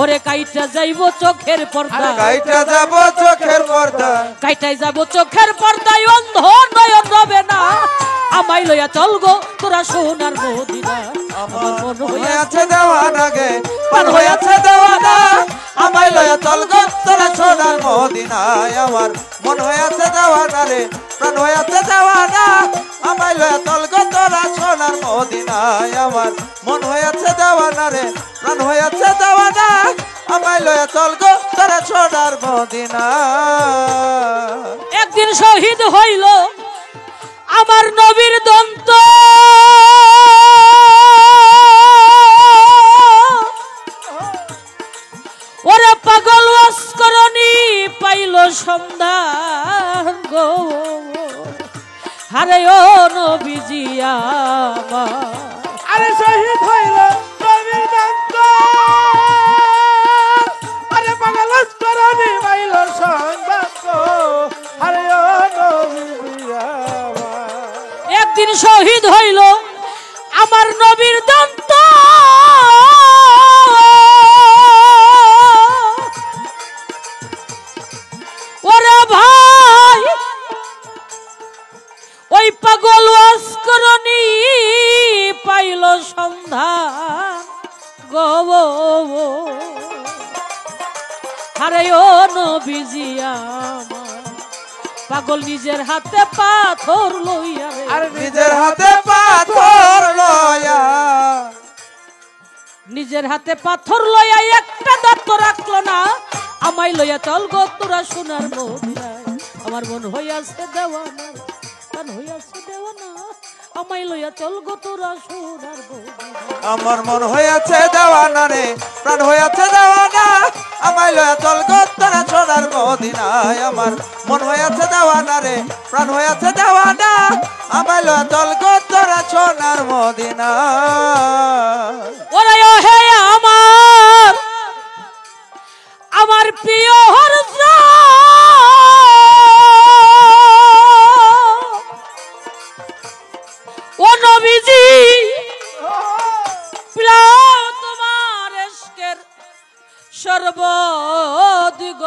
ওরে কাইটা যাইব চোখের পর্দা, কাইটা যাব চোখের পর্দা, কাইটাই যাব চোখের পর্দায়, অন্ধ নয়ন রবে না, আমায় লইয়া চল গো তোরা সোনার মদিনা। আমার মন হইয়াছে দেওয়ানা গে, প্রাণ হইয়াছে দেওয়ানা, আমায় লইয়া চল গো তোরা সোনার মদিনায়। আমার মন হইয়াছে দেওয়ানা রে, প্রাণ হইয়াছে দেওয়ানা, আমায় লইয়া চল গো তোরা সোনার মদিনায়। আমার মন হইয়াছে দেওয়ানা রে, প্রাণ হইয়াছে দেওয়ানা, আমায় লইয়া চল গো তোরা সোনার মদিনায়। একদিন শহীদ হইল আমার নবীর দন্ত, ওরে পাগল অস্করণী পাইল সন্ধান গো, হারে ও নবীজি আমার। আরে শহীদ হইল নবীর দন্ত, আরে পাগল অস্করণী পাইল সংবাদ গো, আরে ও নবীজি আমার। একদিন শহীদ হইল আমার নবীর দন্ত, ওরে ভাই ওই পাগল অস্করণী পাইল সন্ধান গো, আরে ও নবীজি আমার। পাগল নিজের হাতে পাথর লইয়া রে, আরে নিজের হাতে পাথর লয়া, নিজের হাতে পাথর লইয়া একটা দত্ত রাখলো না, আমায় লইয়া চল গো তোরা সোনার মদিনায়। আমার মন হইয়াছে দেওয়ানা, প্রাণ হইয়াছে দেওয়ানা, আমায় লইয়া চল গো তোরা সোনার মদিনায়। আমার মন হইয়াছে দেওয়ানা রে, প্রাণ হইয়াছে দেওয়ানা, আমায় লইয়া চল গো তোরা সোনার মদিনায়। আমার মন হইয়াছে দেওয়ানা রে, প্রাণ হইয়াছে দেওয়ানা, আমায় লইয়া চল গো তোরা সোনার মদিনায়। ওরে ও হে আমার প্রিয় হরজ ও নবীজি প্রিয় তোমার ইশকের সর্বদিগ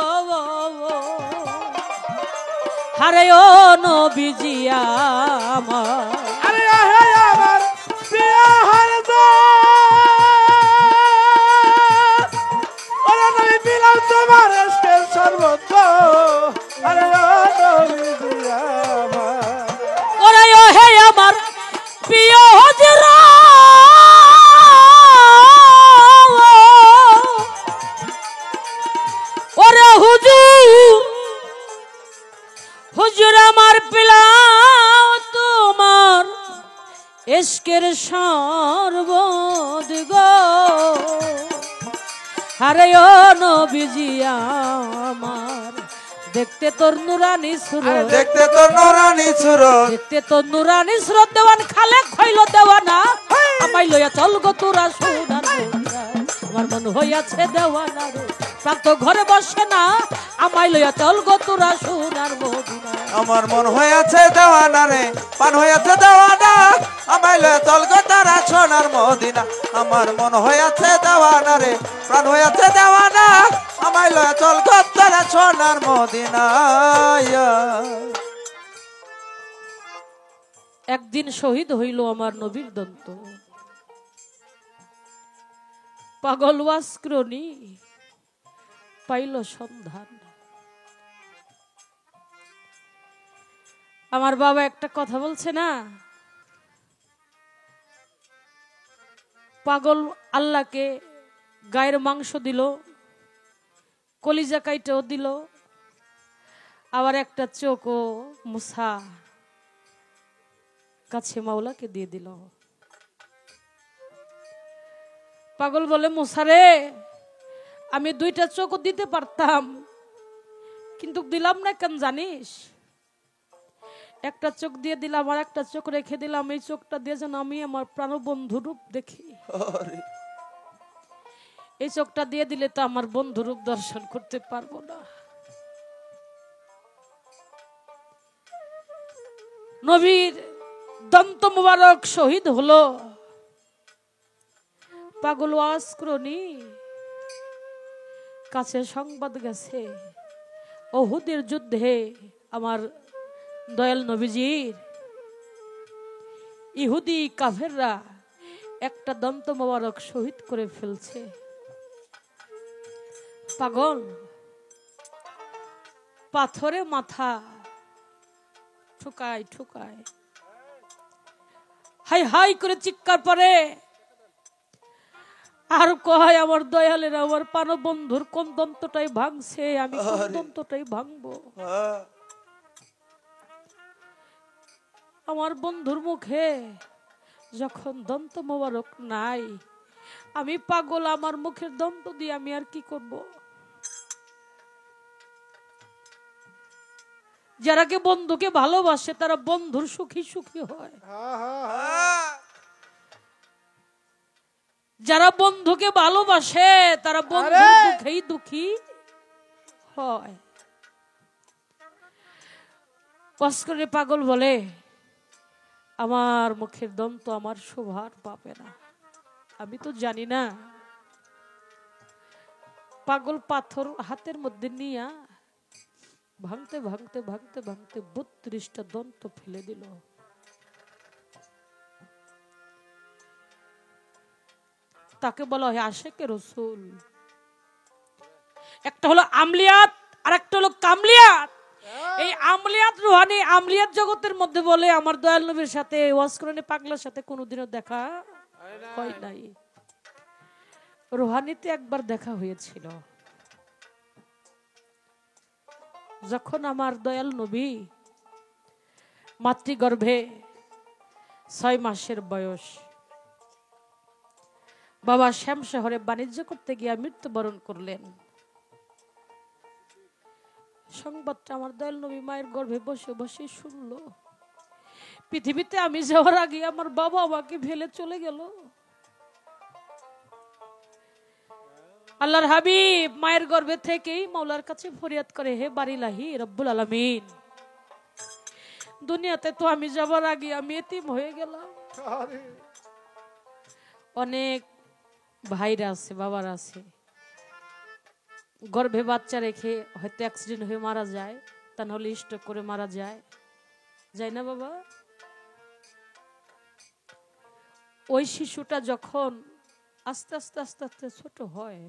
হারে ও নবীজি আমার আরে আহে আমার প্রিয় হরজ ওরে নবী বিলাও তোমার ইশকের সর্বত্র আরে ও নবীজি আমার ওরে ও হে আমার প্রিয় হজরা ওরে হুজুর হুজুর আমার পিলাও তোমার ইশকের সর্বদিগ হারে ও নবীজি আমার দেখতে তোর নুরানি সুরত দেখতে তোর নুরানি সুরত দেখতে তোর নুরানি সুরত দেওয়ান খালে খইল দেওয়ানা আমায় লইয়া চল গো তোরা সোনার মদিনা আমার মন হইয়াছে দেওয়ানা রে প্রান্ত ঘরে বসে না আমায় লইয়া চল গো তোরা সোনার মদিনা আমার মন হয়েছে দেওয়ানা রে পান হয়েছে দেওয়ানা আমায় লয়ে চল গো তারা সোনার মদিনা আমার মন হয়েছে দেওয়ানা রে প্রাণ হয়েছে দেওয়ানা আমায় লয়ে চল গো তারা সোনার মদিনা একদিন শহীদ হইল আমার নবীর দন্ত পাগল ওয়াসক্রনি পাইল সন্ধান আমার বাবা একটা কথা বলছে না পাগল আল্লাহকে গায়ের মাংস দিল কলিজা কাইটেও দিল আবার একটা চোখও মুসা কাছে মাওলাকে দিয়ে দিল পাগল বলে মুসারে আমি দুইটা চোখও দিতে পারতাম কিন্তু দিলাম না কেন জানিস একটা চোখ দিয়ে দিলাম আর একটা চোখ রেখে দিলাম এই চোখটা দিয়ে যেন আমি আমার প্রাণবন্ধু রূপ দেখি এই চোখটা দিয়ে দিলে তো আমার বন্ধু রূপ দর্শন করতে পারবো না নবীর দন্ত মুবারক শহীদ হলো পাগল ওয়াসক্রনি কাছে সংবাদ গেছে উহুদের যুদ্ধে আমার দয়াল নবীজির ইহুদি কাফেররা একটা দন্ত মুবারক শহীদ করে ফেলছে পাগল পাথরে মাথা ঠুকায় ঠুকায় হাই হাই করে চিৎকার পরে আর কয় আমার দয়ালের আমার প্রাণবন্ধুর কোন দন্তটাই ভাঙছে আমি কোন দন্তটাই ভাঙবো আমার বন্ধুর মুখে যখন দন্ত মোবারক নাই আমি পাগল আমার মুখের দন্ত দিয়ে আমি আর কি করব যারা কে বন্ধুকে ভালোবাসে তারা বন্ধুর সুখী সুখী হয় যারা বন্ধুকে ভালোবাসে তারা বন্ধুর দুঃখেই দুঃখী হয় কষ্ট করে পাগল বলে আমার মুখের দন্ত আমার শোভার পাবে না আমি তো জানি না পাগল পাথর হাতের মধ্যে নিয়ে ভাঙতে ভাঙতে ভাঙতে ভাঙতে 32টা দন্ত ফেলে দিল তাকে বলা হয় আশেকে রসুল একটা হলো আমলিয়াত আর একটা হলো কামলিয়াত এই আমলিয়াত রুহানি আমলিয়াত জগতের মধ্যে বলে আমার দয়াল নবীর সাথে ওয়াসকুরানি পাগলার সাথে কোনোদিনও দেখা হয় নাই রুহানিতে একবার দেখা হয়েছিল যখন আমার দয়াল নবী মাতৃগর্ভে 6 মাসের বয়স বাবা শ্যাম শহরে বাণিজ্য করতে গিয়ে মৃত্যুবরণ করলেন সংবাদটা আমার দয়াল নবী মায়ের গর্ভে বসে বসে শুনলো পৃথিবীতে আমি যাওয়ার আগে আমার বাবা আমাকে ফেলে চলে গেল আল্লাহর হাবিব মায়ের গর্ভে থেকেই মাওলার কাছে ফরিয়াদ করে, হে বারিলাহি রব্বুল আলামিন, দুনিয়াতে তো আমি যাবার আগে আমি এতিম হয়ে গেলাম। অনেক ভাইরা আছে, বাবার আছে, গর্ভে বাচ্চা রেখে হয়তো অ্যাক্সিডেন্ট হয়ে মারা যায়, তা নাহলে স্ট্রোক করে মারা যায়, যায় না বাবা? ওই শিশুটা যখন আস্তে আস্তে আস্তে আস্তে ছোট হয়,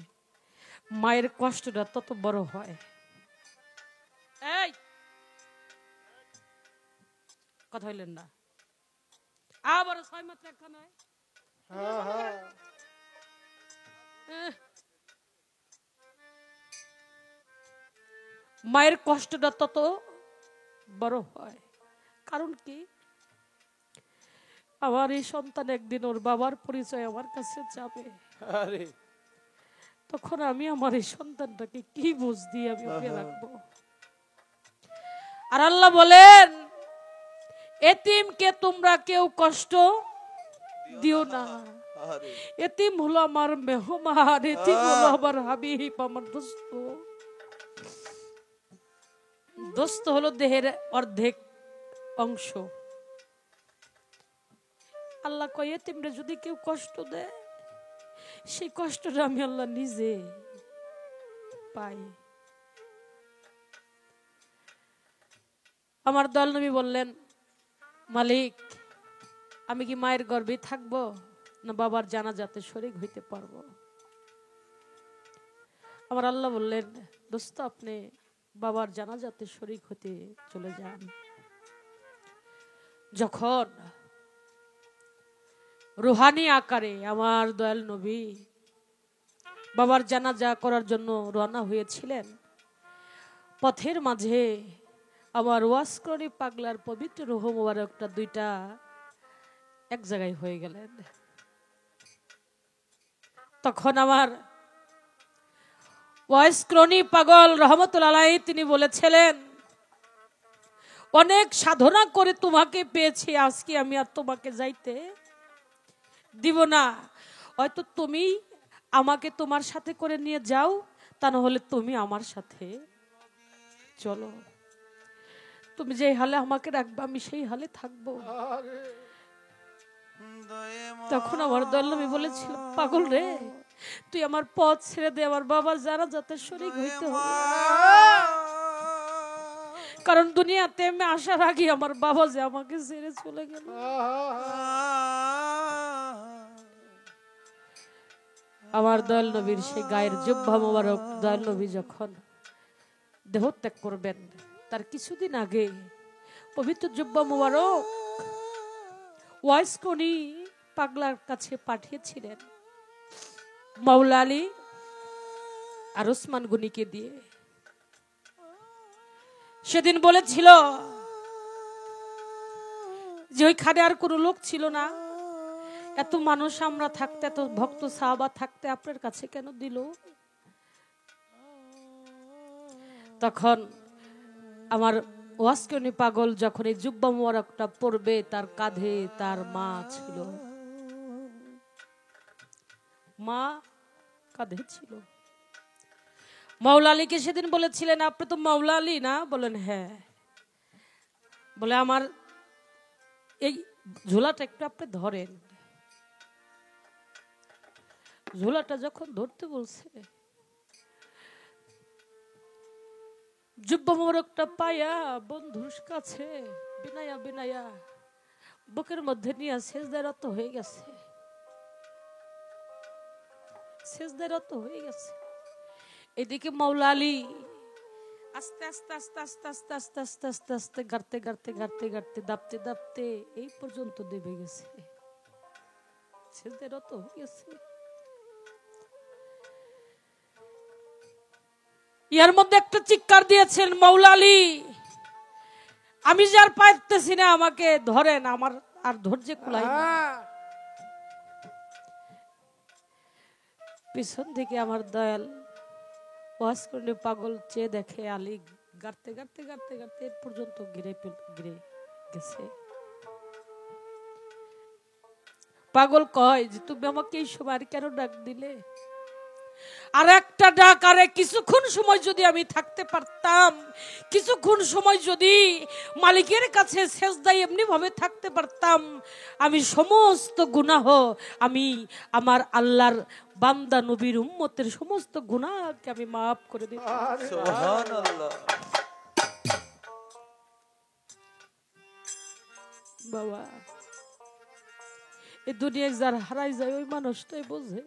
মায়ের কষ্টটা তত বড় হয়। এই কথা হইলেন না, আবার 6 মাত্র একটা নয়। মায়ের কষ্টটা তত বড় হয়। কারণ কি, আমার এই সন্তান একদিন ওর বাবার পরিচয় আমার কাছে যাবে, তখন আমি আমার এই সন্তানটাকে কি বুঝ দিয়ে আমি ওকে রাখবো? আর আল্লাহ বলেন, এতিমকে তোমরা কেউ কষ্ট দিও না। এতিম হলো আমার মেহমান, এতিম হলো আমার হাবিব, আমার দোস্ত। দোস্ত হলো দেহের অর্ধেক অংশ। আল্লাহ কয়, এতিমরে যদি কেউ কষ্ট দেয়, সেই কষ্টটা আমি আল্লাহ নিজে পাই। আমার দয়াল নবী বললেন, মালিক, আমি কি মায়ের গর্ভে থাকবো না বাবার জানাজাতে শরীক হইতে পারবো? আমার আল্লাহ বললেন, দোস্ত, আপনি বাবার জানাজাতে শরীক হতে চলে যান। যখন রুহানি আকারে আমার দয়াল নবী বাবার জানাজা করার জন্য রওনা হয়েছিলেন, পথের মাঝে আমার ওয়াসকরি পাগলার পবিত্র রূহ মোবারকটা দুইটা এক জায়গায় হয়ে গেলেন। তখন আমার ওয়াসকরণী পাগল রহমতুল্লাহ আলাইহি তিনি বলেছিলেন, অনেক সাধনা করে তোমাকে পেয়েছি, আজকে আমি আর তোমাকে যাইতে দিব না। হয়তো তুমি আমাকে তোমার সাথে করে নিয়ে যাও, তা না হলে তুমি আমার সাথে চলো। তুমি যে হালে আমাকে রাখবে আমি সেই হালে থাকবো। তখন আমার দয়াল নবী বলেছিল, পাগল রে, তুই আমার পথ ছেড়ে দে, আমার বাবা যারা যাতে শরীক হইতে হবে। কারণ দুনিয়াতে আমি আসার আগে আমার বাবা যে আমাকে ছেড়ে চলে গেল। আমার দয়াল নবীর সেই গায়ের জুব্বা মোবারক দয়াল নবী যখন দেহত্যাগ করবেন, তার কিছুদিন আগে পবিত্র জুব্বা মোবারক ওয়াসকরণী পাগলার কাছে পাঠিয়েছিলেন মাওলা আলী আর ওসমান গনিকে দিয়ে। সেদিন বলেছিল যে ওইখানে আর কোনো লোক ছিল না, এত মানুষ আমরা থাকতে, এত ভক্ত সাহাবা থাকতে আপনার কাছে কেন দিল? তখন আমার ওয়াসকরণী পাগল যখন এই জুব্বা মোবারকটা পরবে, তার কাঁধে তার মা ছিল, মা কাঁধে ছিল। মাওলা আলীকে সেদিন বলেছিলেন, আপনি তো মাওলা আলী না? বলেন হ্যাঁ। বলে আমার এই ঝোলাটা একটু আপনি ধরেন। ঝোলাটা যখন ধরতে বলছে, জুব্বা মোবারকটা পাইয়া বন্ধুর কাছে বিনায়া বিনায়া বুকের মধ্যে নিয়ে সেজদায় রত হয়ে গেছে, সেজদায় রত হয়ে গেছে। এদিকে মাওলা আলী আস্তে আস্তে আস্তে আস্তে আস্তে আস্তে আস্তে আস্তে আস্তে গাড়তে গাড়তে গাড়তে গাড়তে দাপতে দাপতে এই পর্যন্ত দেবে গেছে, সেজদায় রত হয়ে গেছে। ইয়ার মধ্যে একটা চিৎকার দিয়েছেন, মাওলা আলী, আমি যে আর পারতেছি না, আমাকে ধরেন, আমার আর ধৈর্য কুলাই না। পিছন থেকে আমার দয়াল ওয়াসকরণী পাগল চেয়ে দেখে আলী গাড়তে গাড়তে গাড়তে গাড়তে এর পর্যন্ত ঘিরে গেছে। পাগল কয় যে তুমি আমাকে এই সময় কেন ডাক দিলে? আর একটা ডাক, আরে কিছুক্ষণ সময় যদি আমি থাকতে পারতাম, কিছুক্ষণ সময় যদি মালিকের কাছে সেজদায় এমনি ভাবে থাকতে পারতাম, আমি সমস্ত গুনাহ, আমি আমার আল্লাহর বান্দা নবীর উম্মতের সমস্ত গুনাহকে আমি মাফ করে দিতাম। সুবহানাল্লাহ। বাবা, এই দুনিয়ায় যার হারাই যায় ওই মানুষটাই বোঝে।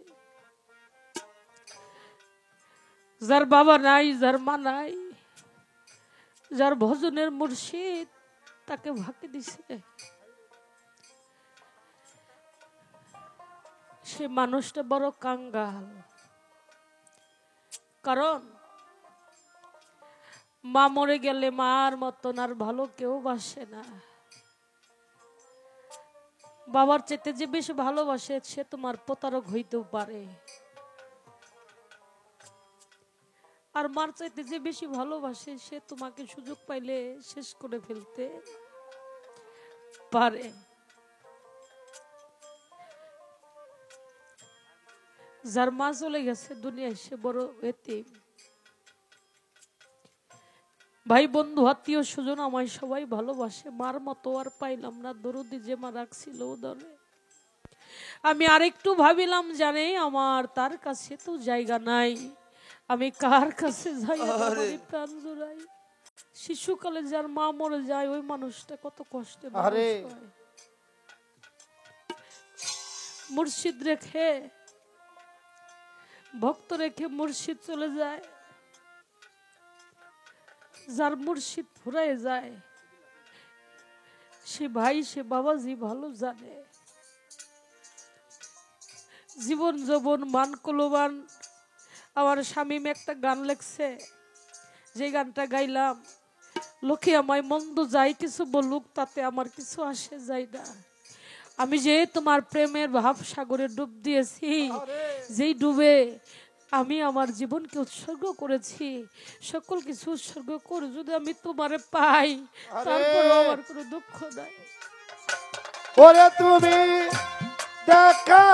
যার বাবা নাই, যার মা নাই, যার ভজনের মুর্শিদ তাকে ফাঁকি দিছে, সে মানুষটা বড় কাঙ্গাল। কারণ মা মরে গেলে মার মতন আর ভালো কেউ বাসে না। বাবার চেতে যে বেশি ভালোবাসে সে তোমার প্রতারক হইতেও পারে, আর মার চাইতে যে বেশি ভালোবাসে সে তোমাকে সুযোগ পাইলে শেষ করে ফেলতে পারে। যার মা চলে গেছে দুনিয়ায় সে বড় এতিম। ভাই বন্ধু আত্মীয় স্বজন আমায় সবাই ভালোবাসে, মার মতো আর পাইলাম না। দরদি যে মা রাখছিল উদরে, আমি আরেকটু ভাবিলাম জানে আমার তার কাছে তো জায়গা নাই, আমি কার কাছে যাই প্রাণ জোড়াই। শিশুকালে যার মা মরে যায় ওই মানুষটা কত কষ্টে মুর্শিদ রেখে, ভক্ত রেখে মুর্শিদ চলে যায়। যার মুর্শিদ ফুরায় যায় সে ভাই সে বাবাজি ভালো জানে। জীবন যৌবন মান কুলবান। আমার স্বামী একটা গান লেখছে, যে গানটা গাইলাম, লোকে আমায় মন্দ যাই কিছু বলুক তাতে আমার কিছু আসে যায় না। আমি যে তোমার প্রেমের ভাব সাগরে ডুব দিয়েছি, যেই ডুবে আমি আমার জীবনকে উৎসর্গ করেছি, সকল কিছু উৎসর্গ করে যদি আমি তোমারে পাই, তারপরে আমার কোনো দুঃখ নাই। ওরে তুমি দেখা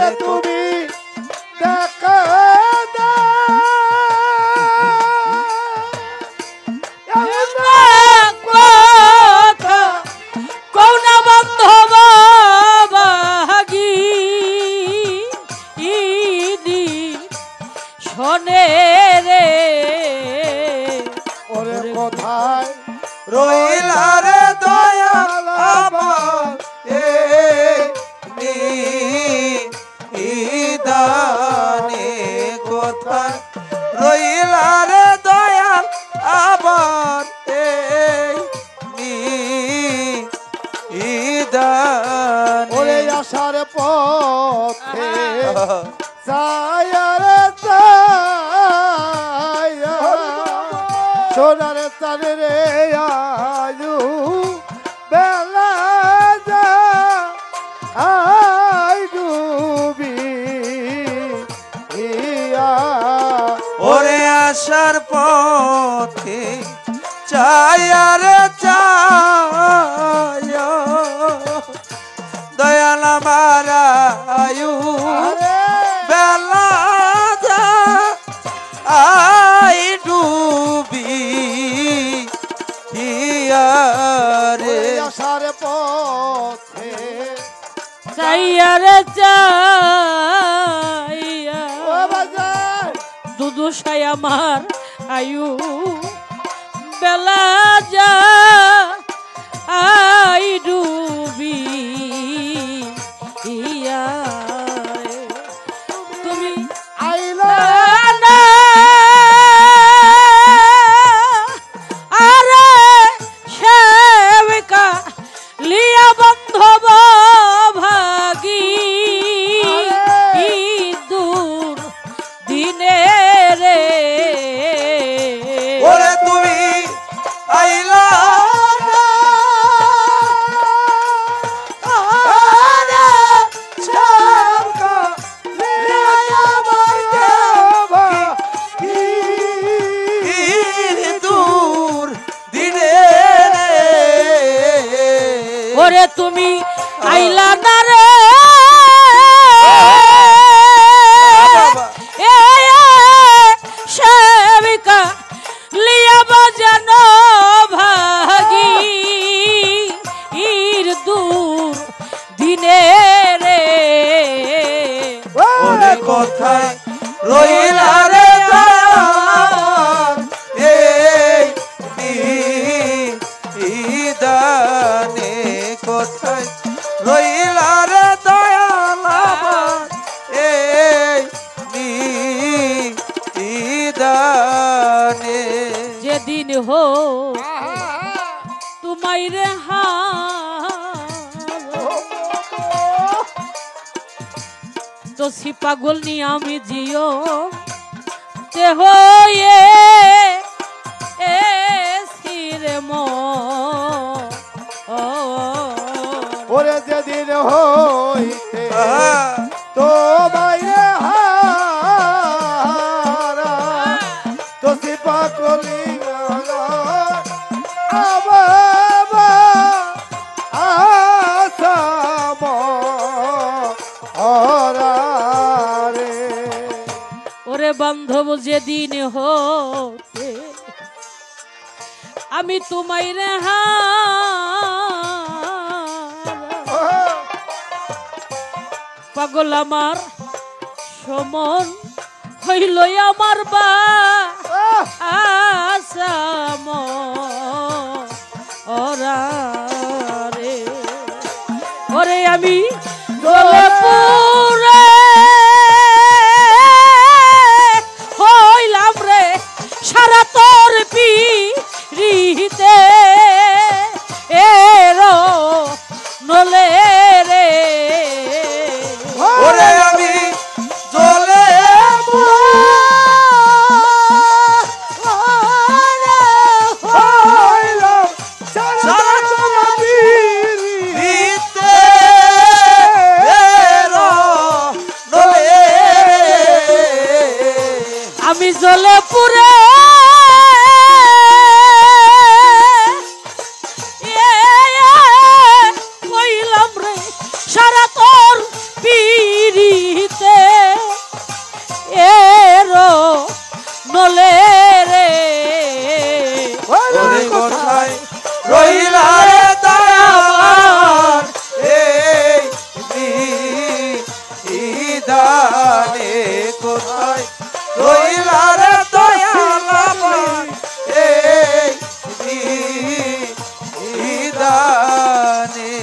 তুমি দেখা কৌনা বান্ধব শোনে রে, ওরে কোথায় রইলা রে দয়াল আমার দানে, কোথায় রইলা রে দয়াল আমার দানে। ওরে আসার পথে সোনার তারে রে আয়ু বেলা যা আই ডুবি ওরে আসার পথে চায়া রে চায়া দয়াল আমার আয়ু বেলা যা আই ডুবি রে আসার পথে চাইয়া রে চাইয়া দুদুসাই আমার আয়ু বেলা যা আই ডুবি তুমি আইলা আরে ওরে তুমি আইলা না রে সেবিকা লিয়া বাজানো ভাগি ইর দূর দিনে রে ওরে কোথায় রইলা রে দয়াল এই নিদানে কোথায় রইলা রে দয়াল আমার এই নিদানে যেদিন হো তোমায় রে তো সি পাগল নি আমি জিও তে হয়ে সিরে মো ওরে যেদিন হইতে তো বাইরে হারা তো সিপা কলি আসাম রে ওরে বান্ধব যেদিন হতে আমি তোমায় রে পাগল আমার সমন হইল আমার বা আসাম ওরা রে ওরে আমি গলে পুরে হইলাম রে সারা তোর পিরিতে এরো নলে রে ওরে আমি জ্বলে আমি জ্বলে পুরে হইলাম রে সারা তোর পিরিতে এরো নলে রে ওরে কোথায় রইলা রে দয়াল এই নিদানে কোথায় রইলা রে দয়াল আমার এই নিদানে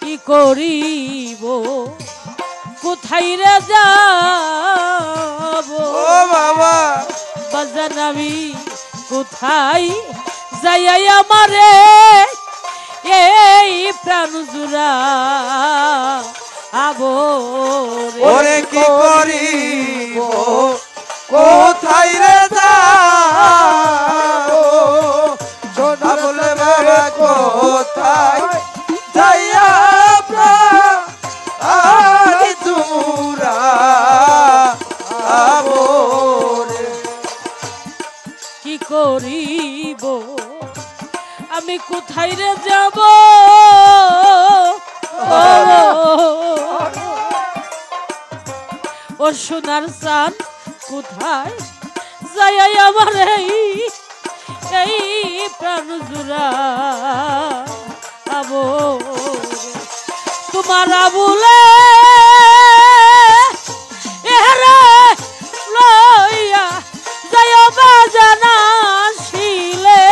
কি করিব কোথায় রে যাব ও বাবা বাজান আমি কোথায় যাই আমারে এই প্রাণ জুড়া আবো ওরে কি করিব কোথায় রে যাবো সোনা বলে বাবা কোথায় যাইয়া প্রাণী তুরা আবোরে কি করিব আমি কোথায় রে যাব ও সোনার চান কোথায় যাই আমার এই প্রাণ জুড়া আবো তোমার আবুলে এরে লইয়া যাই বাজানা শিলে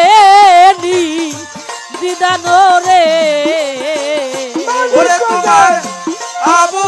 এনি দিদান রে ওরে তোমার আবু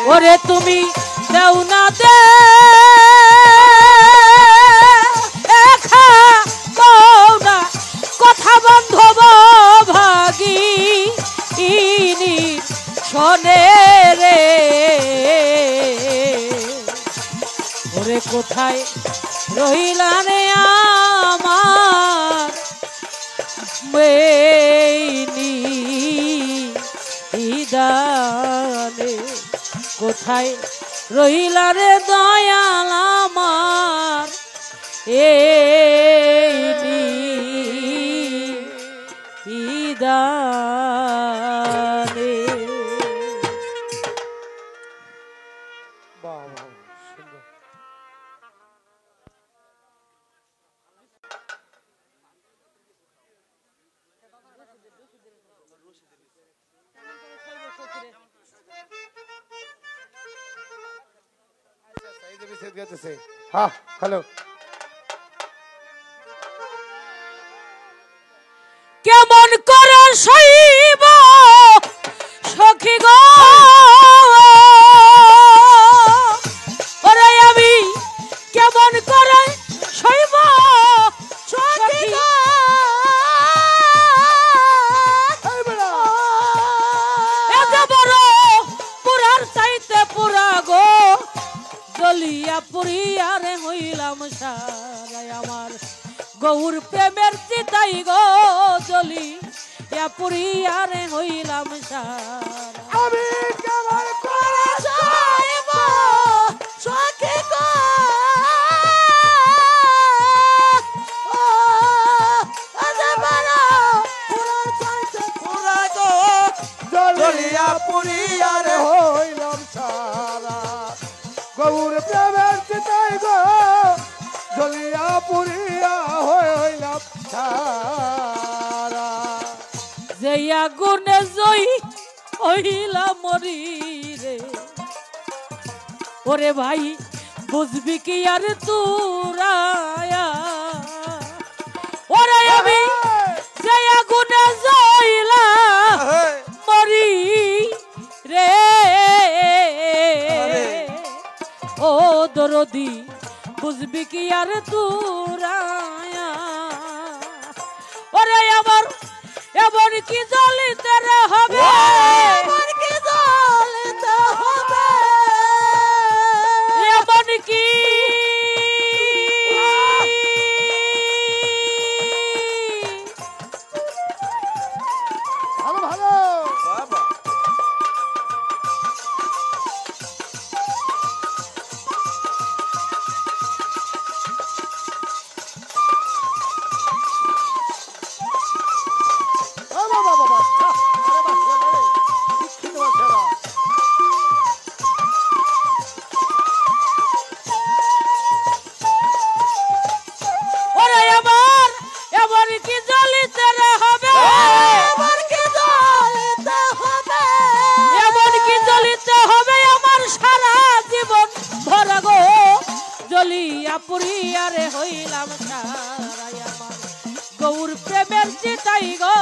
ওরে তুমি দেও না দে এখা না কথা বান্ধব ভাগি ইনি শোনে রে ওরে কোথায় রহিলা রে আমার মেইনি ইদানে কোথায় রহিলা রে দয়াল আমার এইনি ইদানে বাহ বাহ সুন্দর হ্যাঁ হ্যালো কেমন করে সইব সখী গো ওরে আমি কেমন করে সইব সখী গো এত বড় পুরার চাইতে পুরা গো জ্বলিয়া পুরিয়া রে হইলাম সারাই আমার গৌর প্রেমের চিতাই গো জ্বলিয়া পুরিয়া রে হইলাম সারা আমি কেমন করে যাইব সখী গো জ্বলিয়া পুরিয়া রে হইলাম সারা গৌর প্রেমের চিতাই গো জ্বলিয়া পুরিয়া হইলাম সারা যে আগুনে জয়ী হইলা মরি রে ওরে ভাই বুঝবি কি আর তুরায়া ওরে আমি যে আগুনে জয়লা মরি রে ও দরদি বুঝবি কি আর তুরায়া ওরে আমার এমন কি জ্বলিতে রে হবে এমন কি জ্বলিতে হবে এমন কি ভালো ভালো বাবা বাবা বাবা আরে বাচ্চা শিক্ষিত বাচ্চারা ওরে আমার এমন কি জ্বলিতে রে হবে এমন কি জ্বলিতে হবে এমন কি জ্বলিতে হবে আমার সারা জীবন ভরা গো জ্বলিয়া পুরিয়া রে হইলাম সারাই আমার গৌর প্রেমের চিতাই গো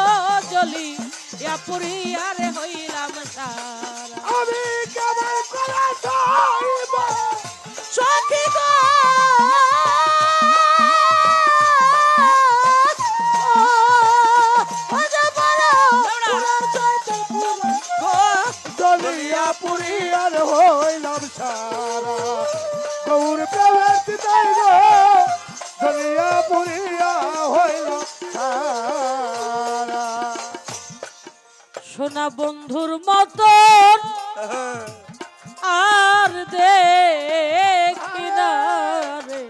জ্বলিয়া পুরিয়া রে হইলাম সারা আমি কেমন করে যাইব সখী গো জ্বলিয়া পুরিয়ার হইলাম সারা গৌর প্রেমের চিতাই গো জ্বলিয়া পুরিয়া হইলাম সারা সোনা বন্ধুর মতন আর দেখি না রে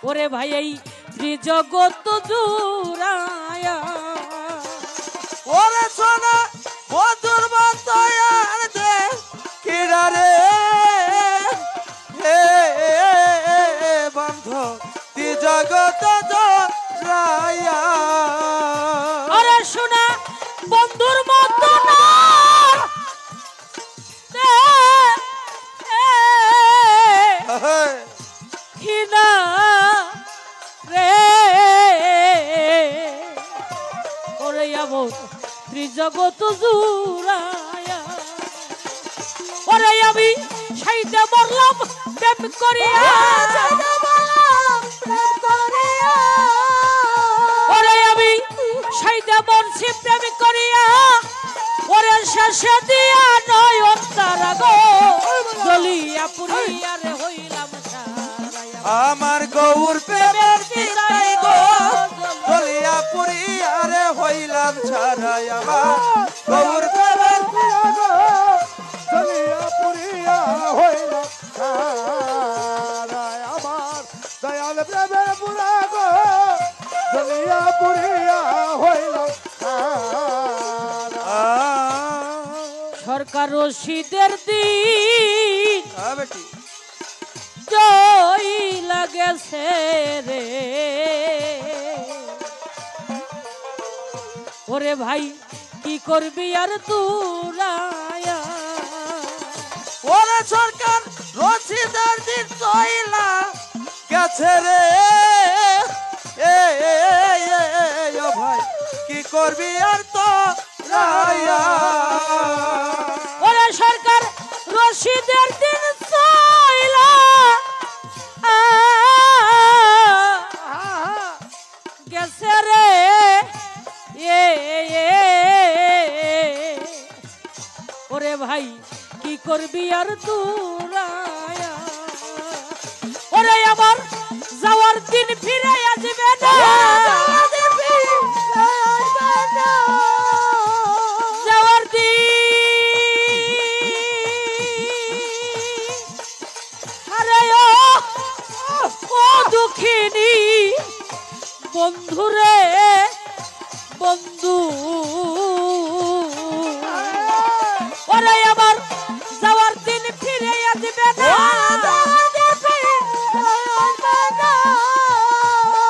ওরে ভাই এই ত্রিজগৎ জুড়ায়া ওরে সোনা বন্ধুর মতয়ার দে কিরারে হে বন্ধ তি জগত রায়া আরে সোনা বন্ধুর মতন আর দেখি না রে ওরে যাবো ত্রিজগৎ জুড় করিয়া ওরে আমি সাইদা বলছি প্রেম করিয়া ওরে শেষে দিয়া নয়ন তারা গো জ্বলিয়া পুরিয়া রে হইলাম সারায়া আমার গৌর প্রেমের চিতাই গো জ্বলিয়া পুরিয়া রে হইলাম ছাড়াই আমার গৌর প্রেমের জ্বলিয়া পুরিয়া হইলাম ছাড়াই আমার দয়াল প্রেমের পুরা গো জ্বলিয়া পুরিয়া হইলাম সরকার রশিদের দিন বেটি জয় লাগেছে রে ওরে ভাই কি করবি আর তুরায়া ওরে সরকার রশিদের দিন চইলা গেছে রে ও ভাই কি করবি আর তো রায়া ওরে সরকার রশিদের দিন চইলা গেছে রে ওরে ভাই কি করবি আর তুরায়া ওরে আমার যাওয়ার দিন ফিরে আসবে না যাওয়ার দিন আরে ও দুঃখিনী বন্ধুরে বন্ধু ওরে আমার যাওয়ার দিন ফিরে আসবে না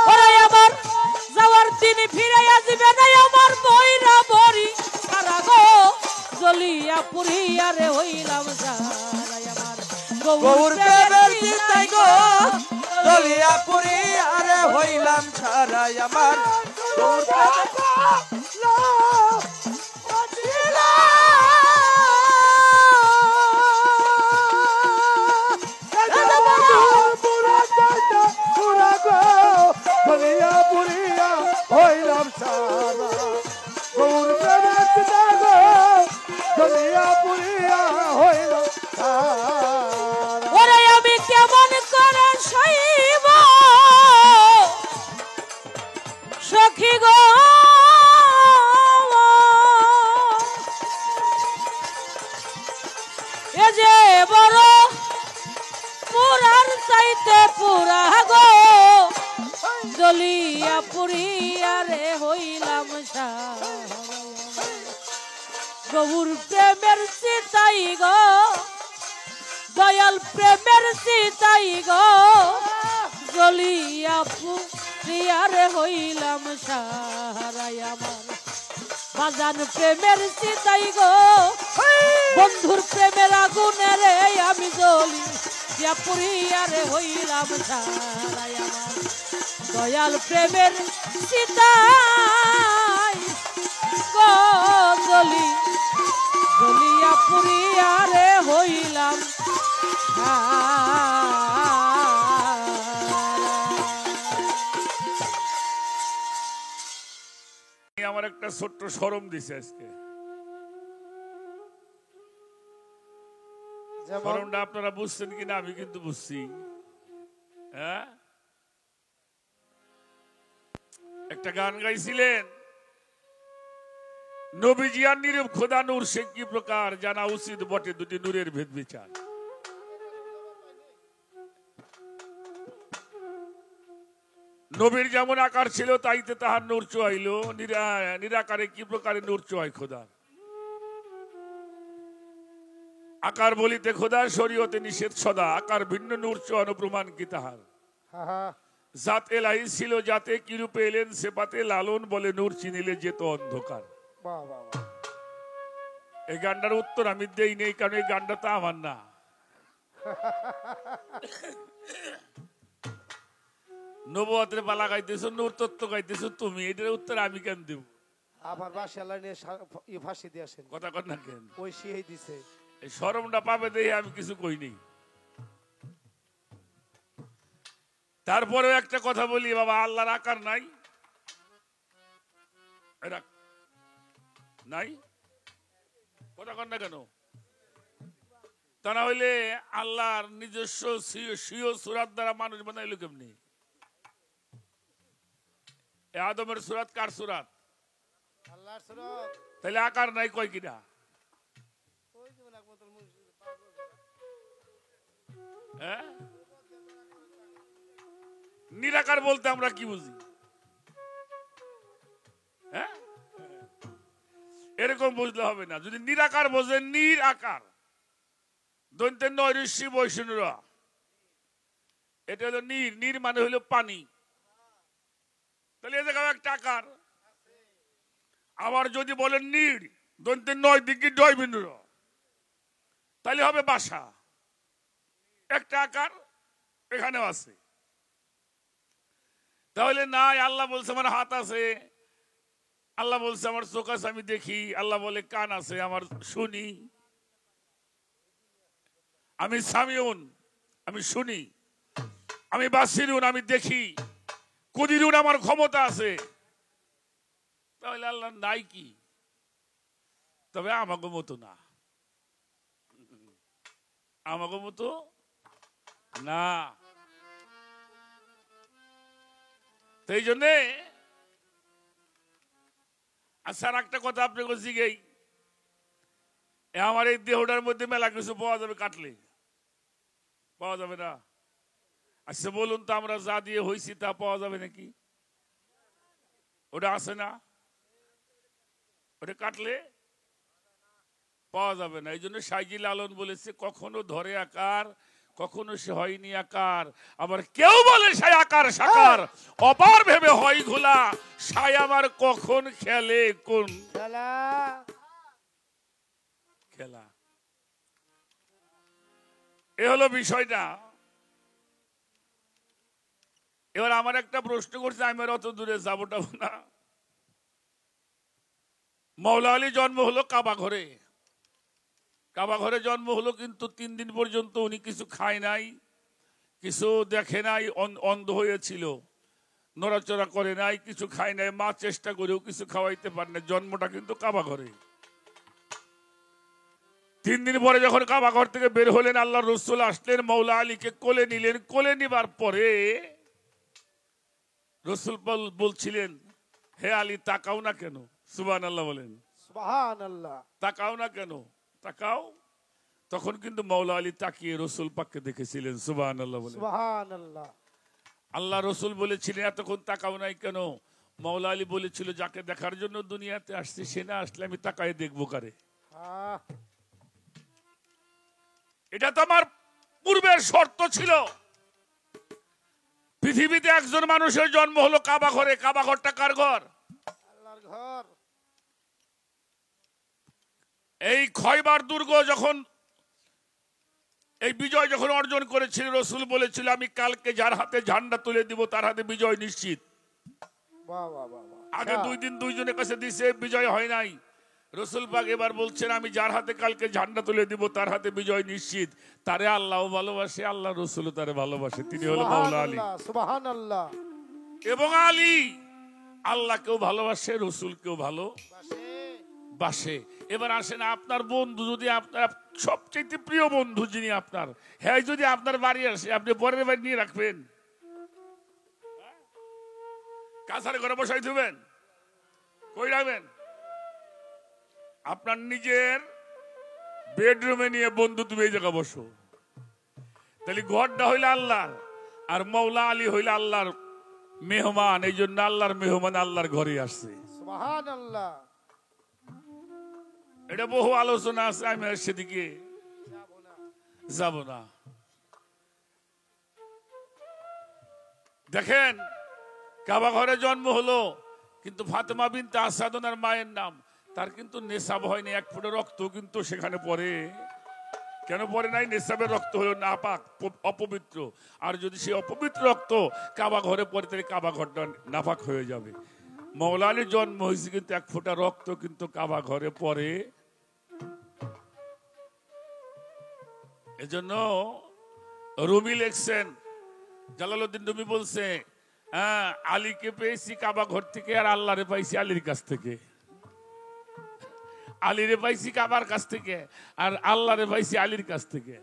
ওরে আমার যাওয়ার দিন ফিরে আসবে না আমার বইরা বড়ি সারা গো জ্বলিয়া পুরিয়া রে হইলাম সারাই আমার গৌর প্রেমের চিতাই গো জ্বলিয়া পুরিয়া রে হইলাম ছাড়াই আমার গৌর প্রেমের জ্বলিয়া পুরিয়া হইলাম সারা গৌর প্রেমের চিতা গো জ্বলিয়া পুরিয়া হইলাম সারা ওরে আমি কেমন করে সইব সখী গো এ যে বড় পুরার চাইতে পুরা গো জ্বলিয়া পুরিয়া রে হইলাম সারা গৌর প্রেমের চিতাই গো দয়াল প্রেমের চিতাই গো জ্বলিয়া পুরিয়া রে হইলাম সারাই আমার বাজান প্রেমের চিতাই গো বন্ধুর প্রেমের আগুনে রে আমি জ্বলি পুরিয়া রে হইলাম সারাই আমার দয়াল প্রেমের চিতাই গো জ্বলিয়া পুরিয়া রে হইলাম আমার একটা ছোট্ট শরম দিছে আজকে শরমটা আপনারা বুঝছেন কিনা আমি কিন্তু বুঝছি হ্যাঁ একটা গান গাইছিলেন নবীজি আর নীরব খোদা নূর সে কি প্রকার জানা উচিত বটে দুটি নূরের ভেদ বিচার নবীর যেমন আকার ছিল তাইতে তাহার নূর চুয়াইল নিরাকারে কি প্রকারে নূর চুয়াই খোদা আকার বলিতে খোদা শরীয়তে নিষেধ সদা আকার ভিন্ন নূর চুয়ানো প্রমাণ কি তাহার জাত এলাহি ছিল যাতে কি রূপে এলেন সে পাতে লালন বলে নূর চিনিলে যেত অন্ধকার এই গানটার উত্তর আমি দেই নেই কারণ এই গানটা তো আমার না নবুয়তের পালা গাইতেছো নূর তত্ত্ব গাইতেছো তুমি এটার উত্তর আমি কেন দেব আবার বাসায় নিয়ে ফাঁসি দিয়েছেন কথা কর না কেন ওই সিহাই দিছে এই শরমটা পাবে দেখে আমি কিছু কই নেই তারপরেও একটা কথা বলি বাবা, আল্লাহর আকার নাই, এরা নাই, কথা কন না কেন? তা না হইলে আল্লাহর নিজস্ব স্বীয় সুরাত দ্বারা মানুষ বানাইল কেমনি? আদমের সুরাত কার সুরাত? আল্লাহর সুরত। তাহলে আকার নাই কয় কিনা? হ্যাঁ, নিরাকার বলতে আমরা কি বুঝি? হ্যাঁ, এরকম বুঝলে হবে না। যদি নিরাকার বোঝেন, নির আকার, দন্তের নয় ঋষি বৈষ্ণরা, এটা হলো নীর। নীর মানে হলো পানি। তাহলে এ জায়গায় একটা আকার। আবার যদি বলেন নীর, দন্তের নয় দিকে ডয় বিন্দু, তাহলে হবে বাসা। একটা আকার এখানেও আছে। তাহলে নাই, আল্লাহ বলছে আমার হাত আছে, আল্লাহ বলছে আমার চোখ আছে আমি দেখি, আল্লাহ বলে কান আছে আমার শুনি, আমি সামিউন আমি শুনি, আমি বাসিরুন আমি দেখি, কুদিরুন আমার ক্ষমতা আছে। তাহলে আল্লাহ নাই কি? তবে আমাকে মতো না, আমাকে মতো না। এই জন্যে আচ্ছা, একটা কথা আপনাকে জিজ্ঞেই, আমার এই দেহটার মধ্যে মেলা কিছু পাওয়া যাবে, কাটলে পাওয়া যাবে না? আচ্ছা বলুন তো, আমরা যা দিয়ে হয়েছি তা পাওয়া যাবে নাকি? ওটা আছে না? ওটা কাটলে পাওয়া যাবে না। এই জন্য সাইজি লালন বলেছে, কখনো ধরে আকার, কখনো সে হয়নি আকার, আবার কেউ বলে সে আকার সাকার, অপার ভেবে হয় ঘোলা, সাই আমার কখন খেলে কোন খেলা। খেলা। এ হলো বিষয়টা। এবার আমার একটা প্রশ্ন করছে, আমি আর অত দূরে যাবোটা না। মৌলা আলী জন্ম হলো কাবা ঘরে, কাবা ঘরে জন্ম হলো, কিন্তু 3 দিন পর্যন্ত উনি কিছু খায় নাই, কিছু দেখে নাই, অন্ধ হয়েছিল, নড়াচড়া করে নাই, কিছু খায় নাই, মা চেষ্টা করেও কিছু খাওয়াইতে পারে না। জন্মটা কিন্তু কাবা ঘরে। 3 দিন পরে যখন কাবা ঘর থেকে বের হলেন, আল্লাহ রসুল আসলেন, মৌলা আলীকে কোলে নিলেন। কোলে নিবার পরে রসুল বলছিলেন, হে আলী তাকাও না কেন? সুবহানাল্লাহ বলেন, সুবহানাল্লাহ। তাকাও না কেন? তাকাও। তখন কিন্তু মৌলা আলী তাকিয়ে রসুল পাককে দেখেছিলেন। সুবহানাল্লাহ বলেন, সুবহানাল্লাহ। আল্লাহ রসুল বলেছিলেন, এতক্ষণ তাকাও নাই কেন? মৌলা আলী বলেছিল, যাকে দেখার জন্য দুনিয়াতে আসছে সে না আসলে আমি তাকায় দেখবো কারে? এটা তো আমার পূর্বের শর্ত ছিল। পৃথিবীতে একজন মানুষের জন্ম হলো কাবা ঘরে। কাবা ঘরটা কার ঘর? আল্লাহর ঘর। এই খয়বার দুর্গ যখন, এই বিজয় যখন অর্জন করেছিল, রসুল বলেছিল, আমি কালকে যার হাতে ঝান্ডা তুলে দিব তার হাতে বিজয় নিশ্চিত। বাহ বাহ বাহ। আগে 2 দিন 2 জনের কাছে দিছে, বিজয় হয় নাই। রসুল পাক এবার বলছেন, আমি যার হাতে কালকে ঝান্ডা তুলে দিব তার হাতে বিজয় নিশ্চিত। তারে আল্লাহ ভালোবাসে, আল্লাহ রসুল তারে ভালোবাসে, তিনি হলো মাওলা আলী। সুবহানাল্লাহ। এবং আলী আল্লাহকেও ভালোবাসে, রসুলকেও ভালোবাসে। এবার আসেন, আপনার বন্ধু যদি, আপনার সবচেয়ে প্রিয় বন্ধু যিনি আপনার, হ্যাঁ যদি আপনার বাড়ি আসে, আপনি পরের বাড়ি নিয়ে রাখবেন? কাছারে ঘরে বসাই দেবেন? কই রাখবেন? আপনার নিজের বেডরুমে নিয়ে, বন্ধু তুমি এই জায়গা বসো। তাহলে ঘরটা হইলে আল্লাহর, আর মৌলা আলী হইলে আল্লাহর মেহমান। এই জন্য আল্লাহর মেহমান আল্লাহর ঘরে আসছে। সুবহানাল্লাহ। এটা বহু আলোচনা আছে, আমি সেদিকে যাব না। দেখেন, কাবা ঘরে জন্ম হলো, কিন্তু ফাতেমা বিনতে আসাদ ওনার মায়ের নাম, তার কিন্তু নেশাব হয়নি, 1 ফোঁটা রক্ত কিন্তু সেখানে পড়ে। কেন পড়ে নাই? নেশাবের রক্ত হলো নাপাক, অপবিত্র। আর যদি সেই অপবিত্র রক্ত কাবা ঘরে পড়ে, তাহলে কাবা ঘরটা নাপাক হয়ে যাবে। মৌলা আলীর জন্ম হয়েছে, কিন্তু 1 ফোঁটা রক্ত কিন্তু কাবা ঘরে পড়ে। এজন্য রুমি লেখছেন, জালালউদ্দিন রুমি বলছে, হ্যাঁ, আলীকে পেয়েছি কাবা ঘর থেকে আর আল্লাহরে পাইছি আলীর কাছ থেকে। আলীরে পাইছি কাবার কাছ থেকে আর আল্লাহরে পাইছি আলীর কাছ থেকে।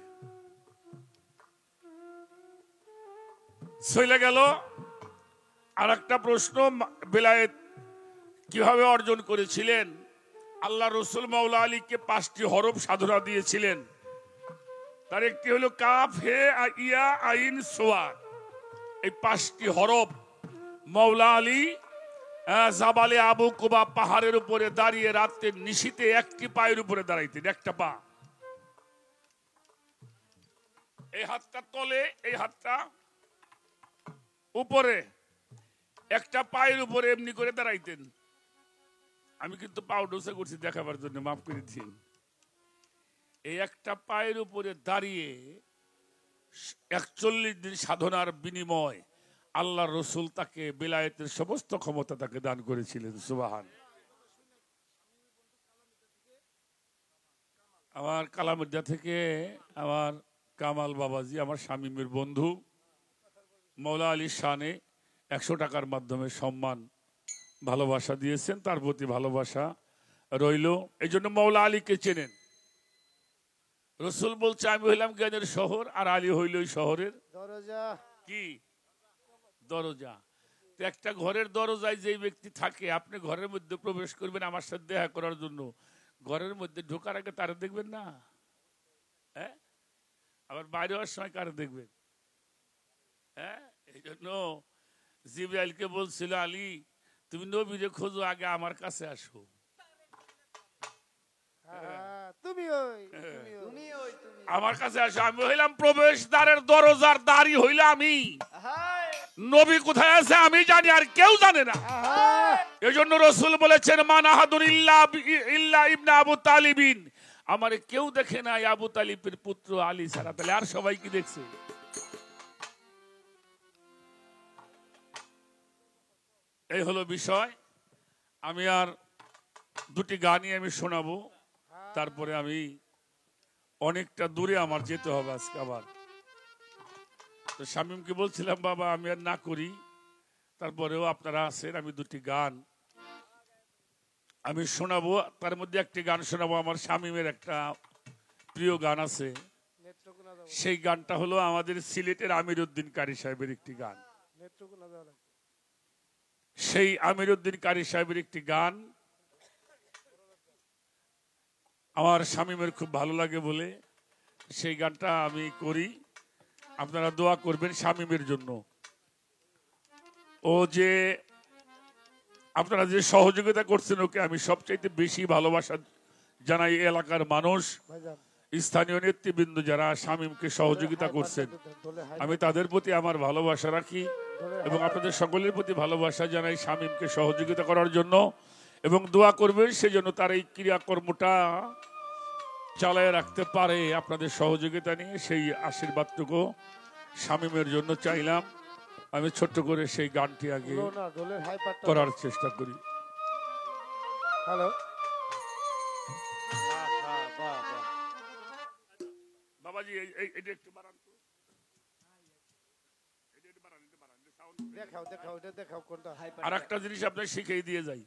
চলে গেল। আর একটা প্রশ্ন, বেলায়েত কিভাবে অর্জন করেছিলেন? আল্লাহ রসুল মাওলা আলীকে 5টি হরফ সাধনা দিয়েছিলেন। তার একটি হলো কাফ, হে, ইয়া, আইন, সোয়াদ। এই 5টি হরফ মাওলা আলী জাবালে আবু কুবা পাহাড়ের উপরে দাঁড়িয়ে রাতের নিশীতে একটি পায়ের উপরে দাঁড়াইতেন, একটা পা। এই হাতটা তলে, এই হাতটা উপরে, একটা পায়ের উপরে এমনি করে দাঁড়াইতেন। আমি কিন্তু পাউডার করছি দেখাবার জন্য, মাফ করে দিন। এই একটা পায়ের উপরে দাঁড়িয়ে 41 দিন সাধনার বিনিময় আল্লাহ রসুল তাকে বেলায়েতের সমস্ত ক্ষমতা তাকে দান করেছিলেন। সুবহান। আমার কালামুদ্দা থেকে আমার কামাল বাবাজি, আমার শামীমের বন্ধু, মৌলা আলীর শানে 100 টাকার মাধ্যমে সম্মান ভালোবাসা দিয়েছেন। তার প্রতি ভালোবাসা রইল। এই জন্য মৌলা আলীকে চেনেন। রসুল বলছে, আমি হইলাম জ্ঞানের শহর আর আলী হইল ওই শহরের দরজা। কি দরজা। তো একটা ঘরের দরজায় যেই ব্যক্তি থাকে, আপনি ঘরের মধ্যে প্রবেশ করবেন আমার সাথে দেখা করার জন্য, ঘরের মধ্যে ঢোকার আগে তারা দেখবেন না? হ্যাঁ, আবার বাইরে হওয়ার সময় কারে দেখবেন? হ্যাঁ, এই জন্য জিবরাইলকে বলছিল, আলী তুমি নবীরে খোঁজো, আগে আমার কাছে আসো। আমার কাছে আসো। আমি হইলাম প্রবেশ দ্বারের দরজার দাঁড়ি হইলাম আমি। নবী কোথায় আছে আমি জানি, আর কেউ জানে না। এই জন্য রসুল বলেছেন, মান আহাদুন ইল্লা ইবনে আবু তালিবিন। আমারে কেউ দেখে নাই আবু তালিবের পুত্র আলী ছাড়া। তাহলে আর সবাই কি দেখছে? এই হলো বিষয়। আমি আর 2টি গানই আমি শোনাবো, তারপরে আমি অনেকটা দূরে আমার যেতে হবে আজকে আবার। তো শামীমকে বলছিলাম, বাবা আমি আর না করি, তারপরেও আপনারা আছেন, আমি 2টি গান আমি শোনাবো। তার মধ্যে একটি গান শোনাবো, আমার শামীমের একটা প্রিয় গান আছে। সেই গানটা হলো আমাদের সিলেটের আমির উদ্দিন কারি সাহেবের একটি গান। সেই আমির উদ্দিন কারি সাহেবের একটি গান আমার শামীমের খুব ভালো লাগে বলে সেই গানটা আমি করি। আপনারা দোয়া করবেন শামীমের জন্য। ও যে আপনারা যে সহযোগিতা করছেন, ওকে আমি সবচাইতে বেশি ভালোবাসা জানাই। এলাকার মানুষ, স্থানীয় নেতৃবৃন্দ যারা শামীমকে সহযোগিতা করছেন, আমি তাদের প্রতি আমার ভালোবাসা রাখি এবং আপনাদের সকলের প্রতি ভালোবাসা জানাই শামীমকে সহযোগিতা করার জন্য। এবং দোয়া করবেন সেজন্য তার এই ক্রিয়াকর্মটা চালায় রাখতে পারে আপনাদের সহযোগিতা নিয়ে। সেই আশীর্বাদটুকু শামীমের জন্য চাইলাম। আমি ছোট্ট করে সেই গানটি আগে করার চেষ্টা করি। হ্যালো, বাবাজি এটা একটু বাড়ান তো। দেখাও দেখাও, এটা দেখাও কোনটা। আর একটা জিনিস আপনার শিখিয়ে দিয়ে যাই।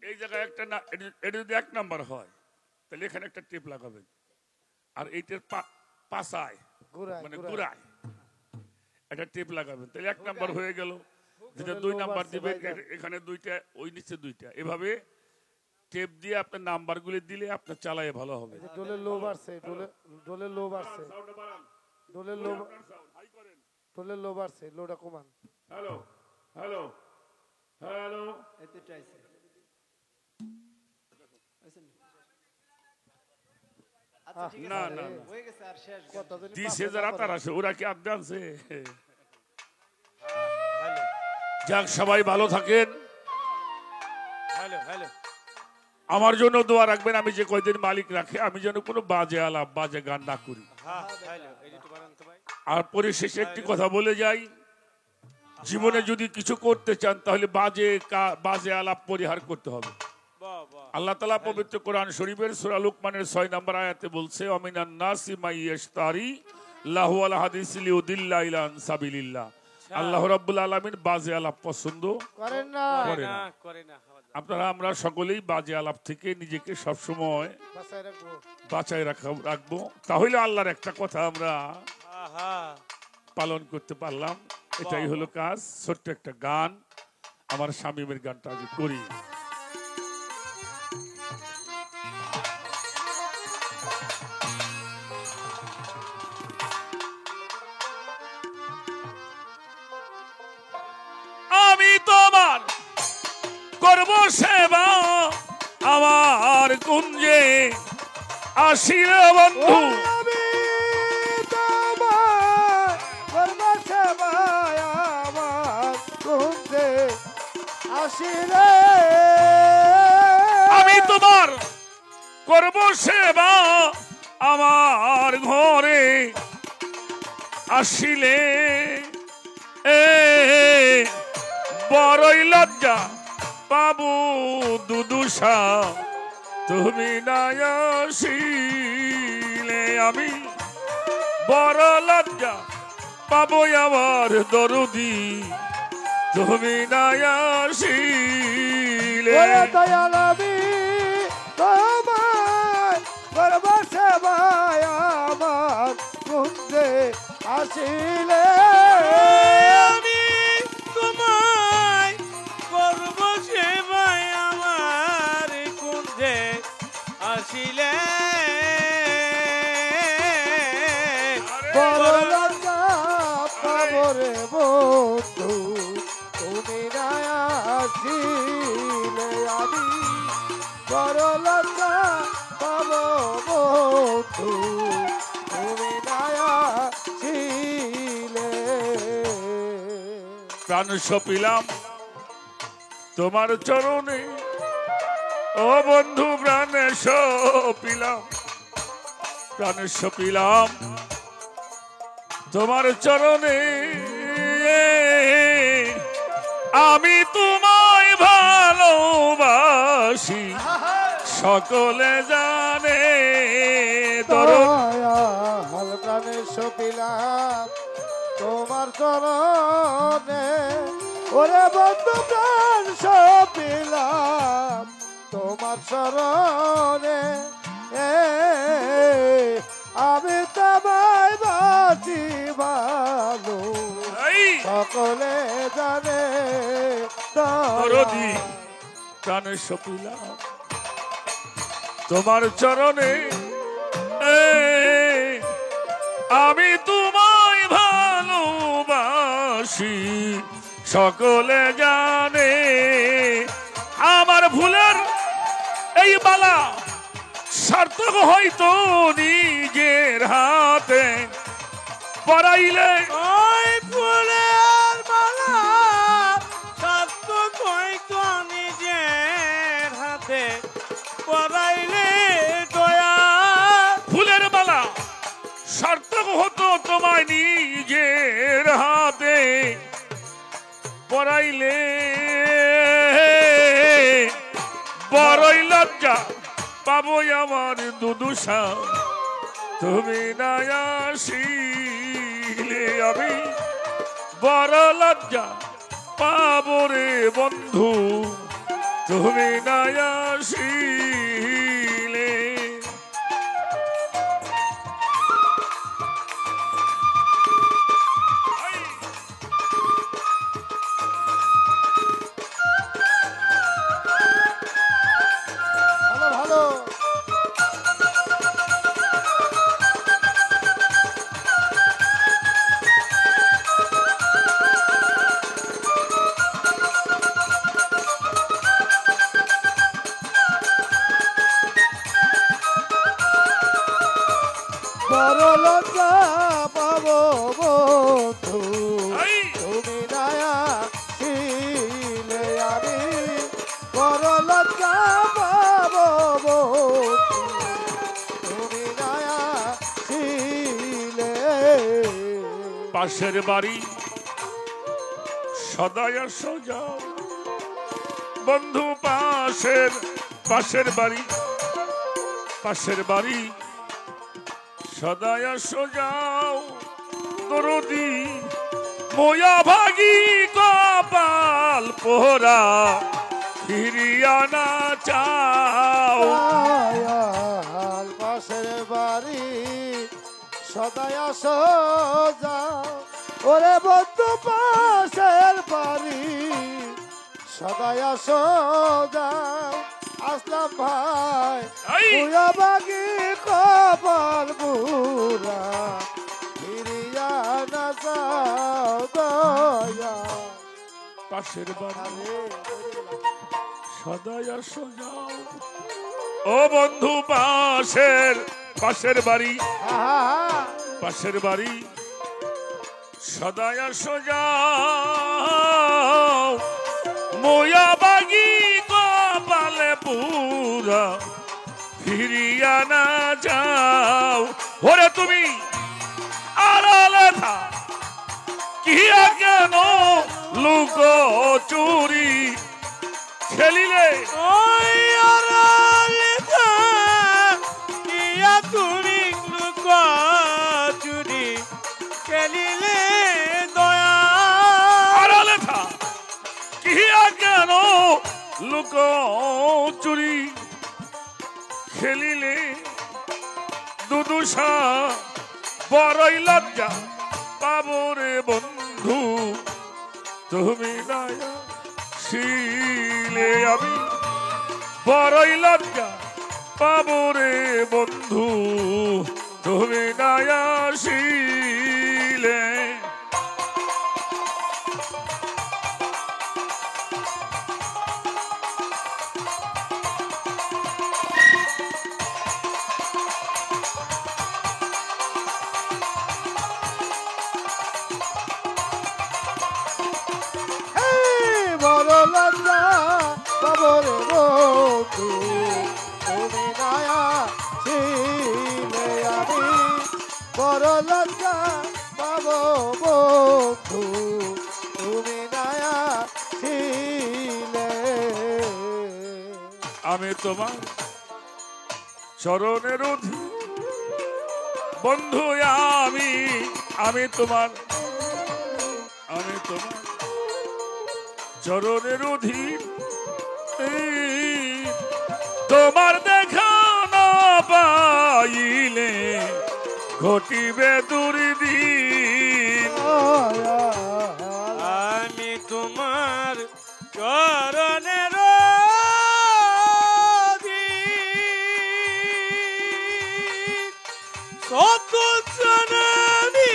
এই জায়গায় একটা না, এটা যদি 1 নাম্বার হয় তাহলে এখানে একটা টেপ লাগাবেন, আর এইটার পাশায় মানে গুড়ায় একটা টেপ লাগাবেন, তাহলে 1 নাম্বার হয়ে গেল। যেটা 2 নাম্বার দিবেন, এখানে 2টা, ওই নিচে 2টা, এভাবে টেপ দিয়ে আপনার নাম্বারগুলি দিলে আপনার চালায় ভালো হবে। ডোলের লো বাড়ছে, ডোলের লো বাড়ছে, ডোলের লো বাড়ছে, লোটা কমান। হ্যালো হ্যালো হ্যালো, না না দিছে যারা তারা আছে, ওরা কি আড্ডা আছে? যাক, সবাই ভালো থাকেন। আমার জন্য দোয়া রাখবেন। আমি যে কয়দিন মালিক রাখে, আমি যেন কোনো বাজে আলাপ বাজে গান না করি। আর পরিশেষে একটি কথা বলে যাই, জীবনে যদি কিছু করতে চান তাহলে বাজে আলাপ পরিহার করতে হবে। আল্লাহ তাআলা পবিত্র কোরআন শরীফের সূরা লুকমানের 6 নম্বর আয়াতে বলছে অমিনান নাসি মাইয়াশতারি লাহু আল হাদিস লিউদিল্লা ইলা সাবিলিল্লাহ। আল্লাহ রাব্বুল আলামিন বাজে আলাপ পছন্দ করেন না, করে না। আপনারা আমরা সকলেই বাজে আলাপ থেকে নিজেকে সবসময় বাঁচায় রাখবো। বাঁচায় রাখবো, তাহলে আল্লাহর একটা কথা আমরা পালন করতে পারলাম। এটাই হলো কাজ। ছোট্ট একটা গান, আমার শামীমের গানটা আজ করি। আমি তোমার করব সেবা আমার কুঞ্জে আসিল বন্ধু। আমি তোমার কর্ম সেবায় আমার কুঞ্জে আসিলে, আমি তোমার করব সেবা আমার ঘরে আসিলে, বড়ই লজ্জা পাবো দুদুষা তুমি না আসিলে। আমি বড় লজ্জা পাবো আমার দরদি তুমি না আসিলে। ওরে দয়াল আমি তোমার কর্ম সেবায় আমার কুঞ্জে আসিলে, আমি তোমায় করব সেবায় আমার কুঞ্জে আসিলে, বড় লজ্জা পাবো রে বন্ধু তুমি না আসিলে। আমি বড় লজ্জা পাবো বন্ধু তুমি না আসিলে। প্রাণ সপিলাম তোমার চরণে, ও বন্ধু প্রাণ সপিলাম, প্রাণ সপিলাম তোমার চরণে। আমি তোমায় ভালোবাসি সকলে জানে, দয়াল প্রাণে সপিলাম তোমার চরণে, ওরে বন্ধু প্রাণ সপিলাম তোমার চরণে। আমি তোমায় বাঁচি ভালো এই সকলে জানে, দরদি প্রাণ সপিলাম তোমার চরণে। আমি তোমায় ভালোবাসি সকলে জানে, আমার ভুলের এই বালা সার্থক হয়তো নিজের হাতে পড়াইলে। ওই ফুলের মালা সার্থক হয়তো নিজের হাতে পরাইলে, দয়া ফুলের মালা সার্থক হতো তোমায় নিজের হাতে পড়াইলে, বড়ই লজ্জা পাবো আমার দুদুষা তুমি না আসিলে। আমি বড় লজ্জা পাবো রে বন্ধু তুমি না আসিলে। ভালো ভালো। বড় লজ্জা পাবো বন্ধু তুমি না আসিলে, আমি বড় লজ্জা পাবো বন্ধু তুমি না আসিলে। পাশের বাড়ি সদায় সোজা বন্ধু, পাশের পাশের বাড়ি পাশের বাড়ি সদায় সোজাও দরদি মোয়া ভাগি কপাল পোহরা ফিরিয়া না চাও দয়াল পাশের বাড়ি সদাই আসো যাও ওরে বন্ধু পাশের বাড়ি সদাই আসো যাও আসলাম ভাই এই! পুয়া বাগি কপাল বুড়া ফিরিয়া না যাও দয়াল পাশের বাড়ি সদায় সোজাও ও বন্ধু পাশের বাড়ি পাশের বাড়ি সদায় সোজাও মোয়া বাগি কপালে পুরা ফিরিয়া না যাও ওরে তুমি আড়ালে থাক কিয়া কেন লুক চুরি খেলিলে তুমি লুকা চুরি খেলিলে দয়া আড়ালে থাক কিয়া কেন লুক চুরি খেলিলে দুদুষা বড়ই লজ্জা পাবো রে বন্ধু তুমি দয়া শিলে আমি বড়ই লজ্জা পাবো রে বন্ধু তুমি দয়া শিলে বড় লজ্জা বাবরে বন্ধু তুমি নয়া ছিলে আমি বড় লজ্জা বাব বন্ধু তুমি নয়া ছিলে আমি তোমার চরণের অধীন বন্ধু আমি তোমার চরণের অধীন তোমার দেখা না পাইলে ঘটিবে দুর্দিন আমি তোমার চরণের সতুজননী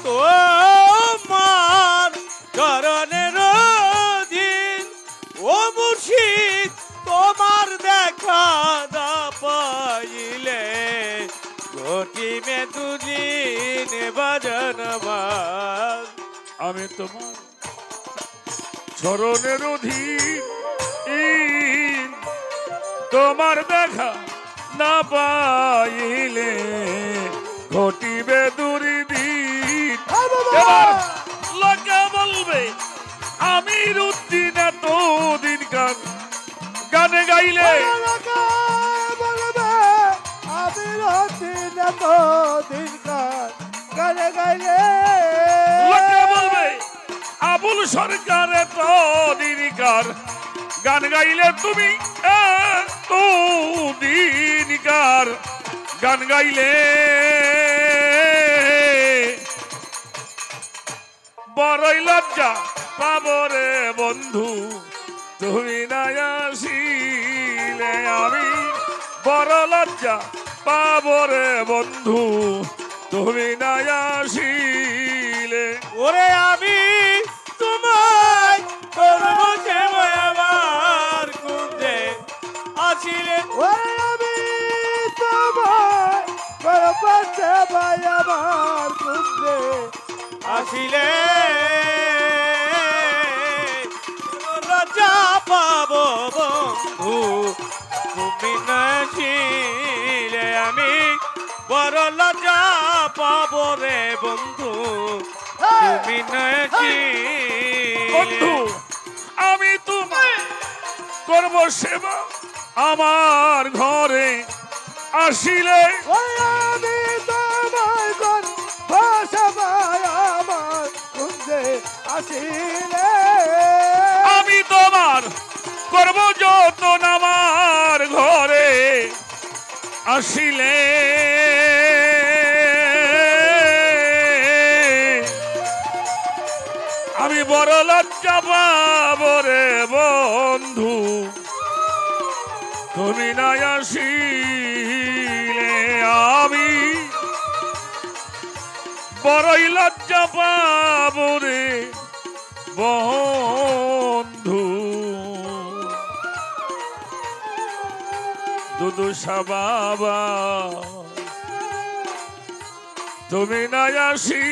তোমার চরণের দিন ও মুর্শিদ তোমার দেখা না পাইলে ঘটিবে দুদিন বাজনবাদ আমি তোমার চরণের অধীন তোমার দেখা না পাইলে ঘটিবে দুর্দিন এবার লোকে বলবে আমির উদ্দিন এত দিনকার গানে গাইলে বলবে আমি রতিন তো দিনকার গানে গাইলে লোকে বলবে আবুল সরকার এত দিনকার গান গাইলে তুমি এত দিনকার গান গাইলে বড়ই লজ্জা পাবো রে বন্ধু তুমি না আসিলে আমি বড় লজ্জা পাবো রে বন্ধু তুমি না আসিলে ওরে আমি তোমায় করব সেবা আমার কুঞ্জে আসিলে ওরে আমি তোমায় করবছে ভাই আমার কুঞ্জে আসিলে রাজা পাবো বন্ধু তুমি নাচিলে আমি বড় লজ্জা পাবো রে বন্ধু তুমি নাচি বন্ধু আমি তোমার করব সেবা আমার ঘরে আসিলে ওই আমি তোমায় করবো সেবা আমার কুঞ্জে আসিলে আমি তোমার করব যতন আমার ঘরে আসিলে আমি বড় লজ্জা পাবো রে বন্ধু তুমি না আসিলে আমি বড়ই লজ্জা পাবো রে বন্ধু দুদুসা বাবা তুমি না আসি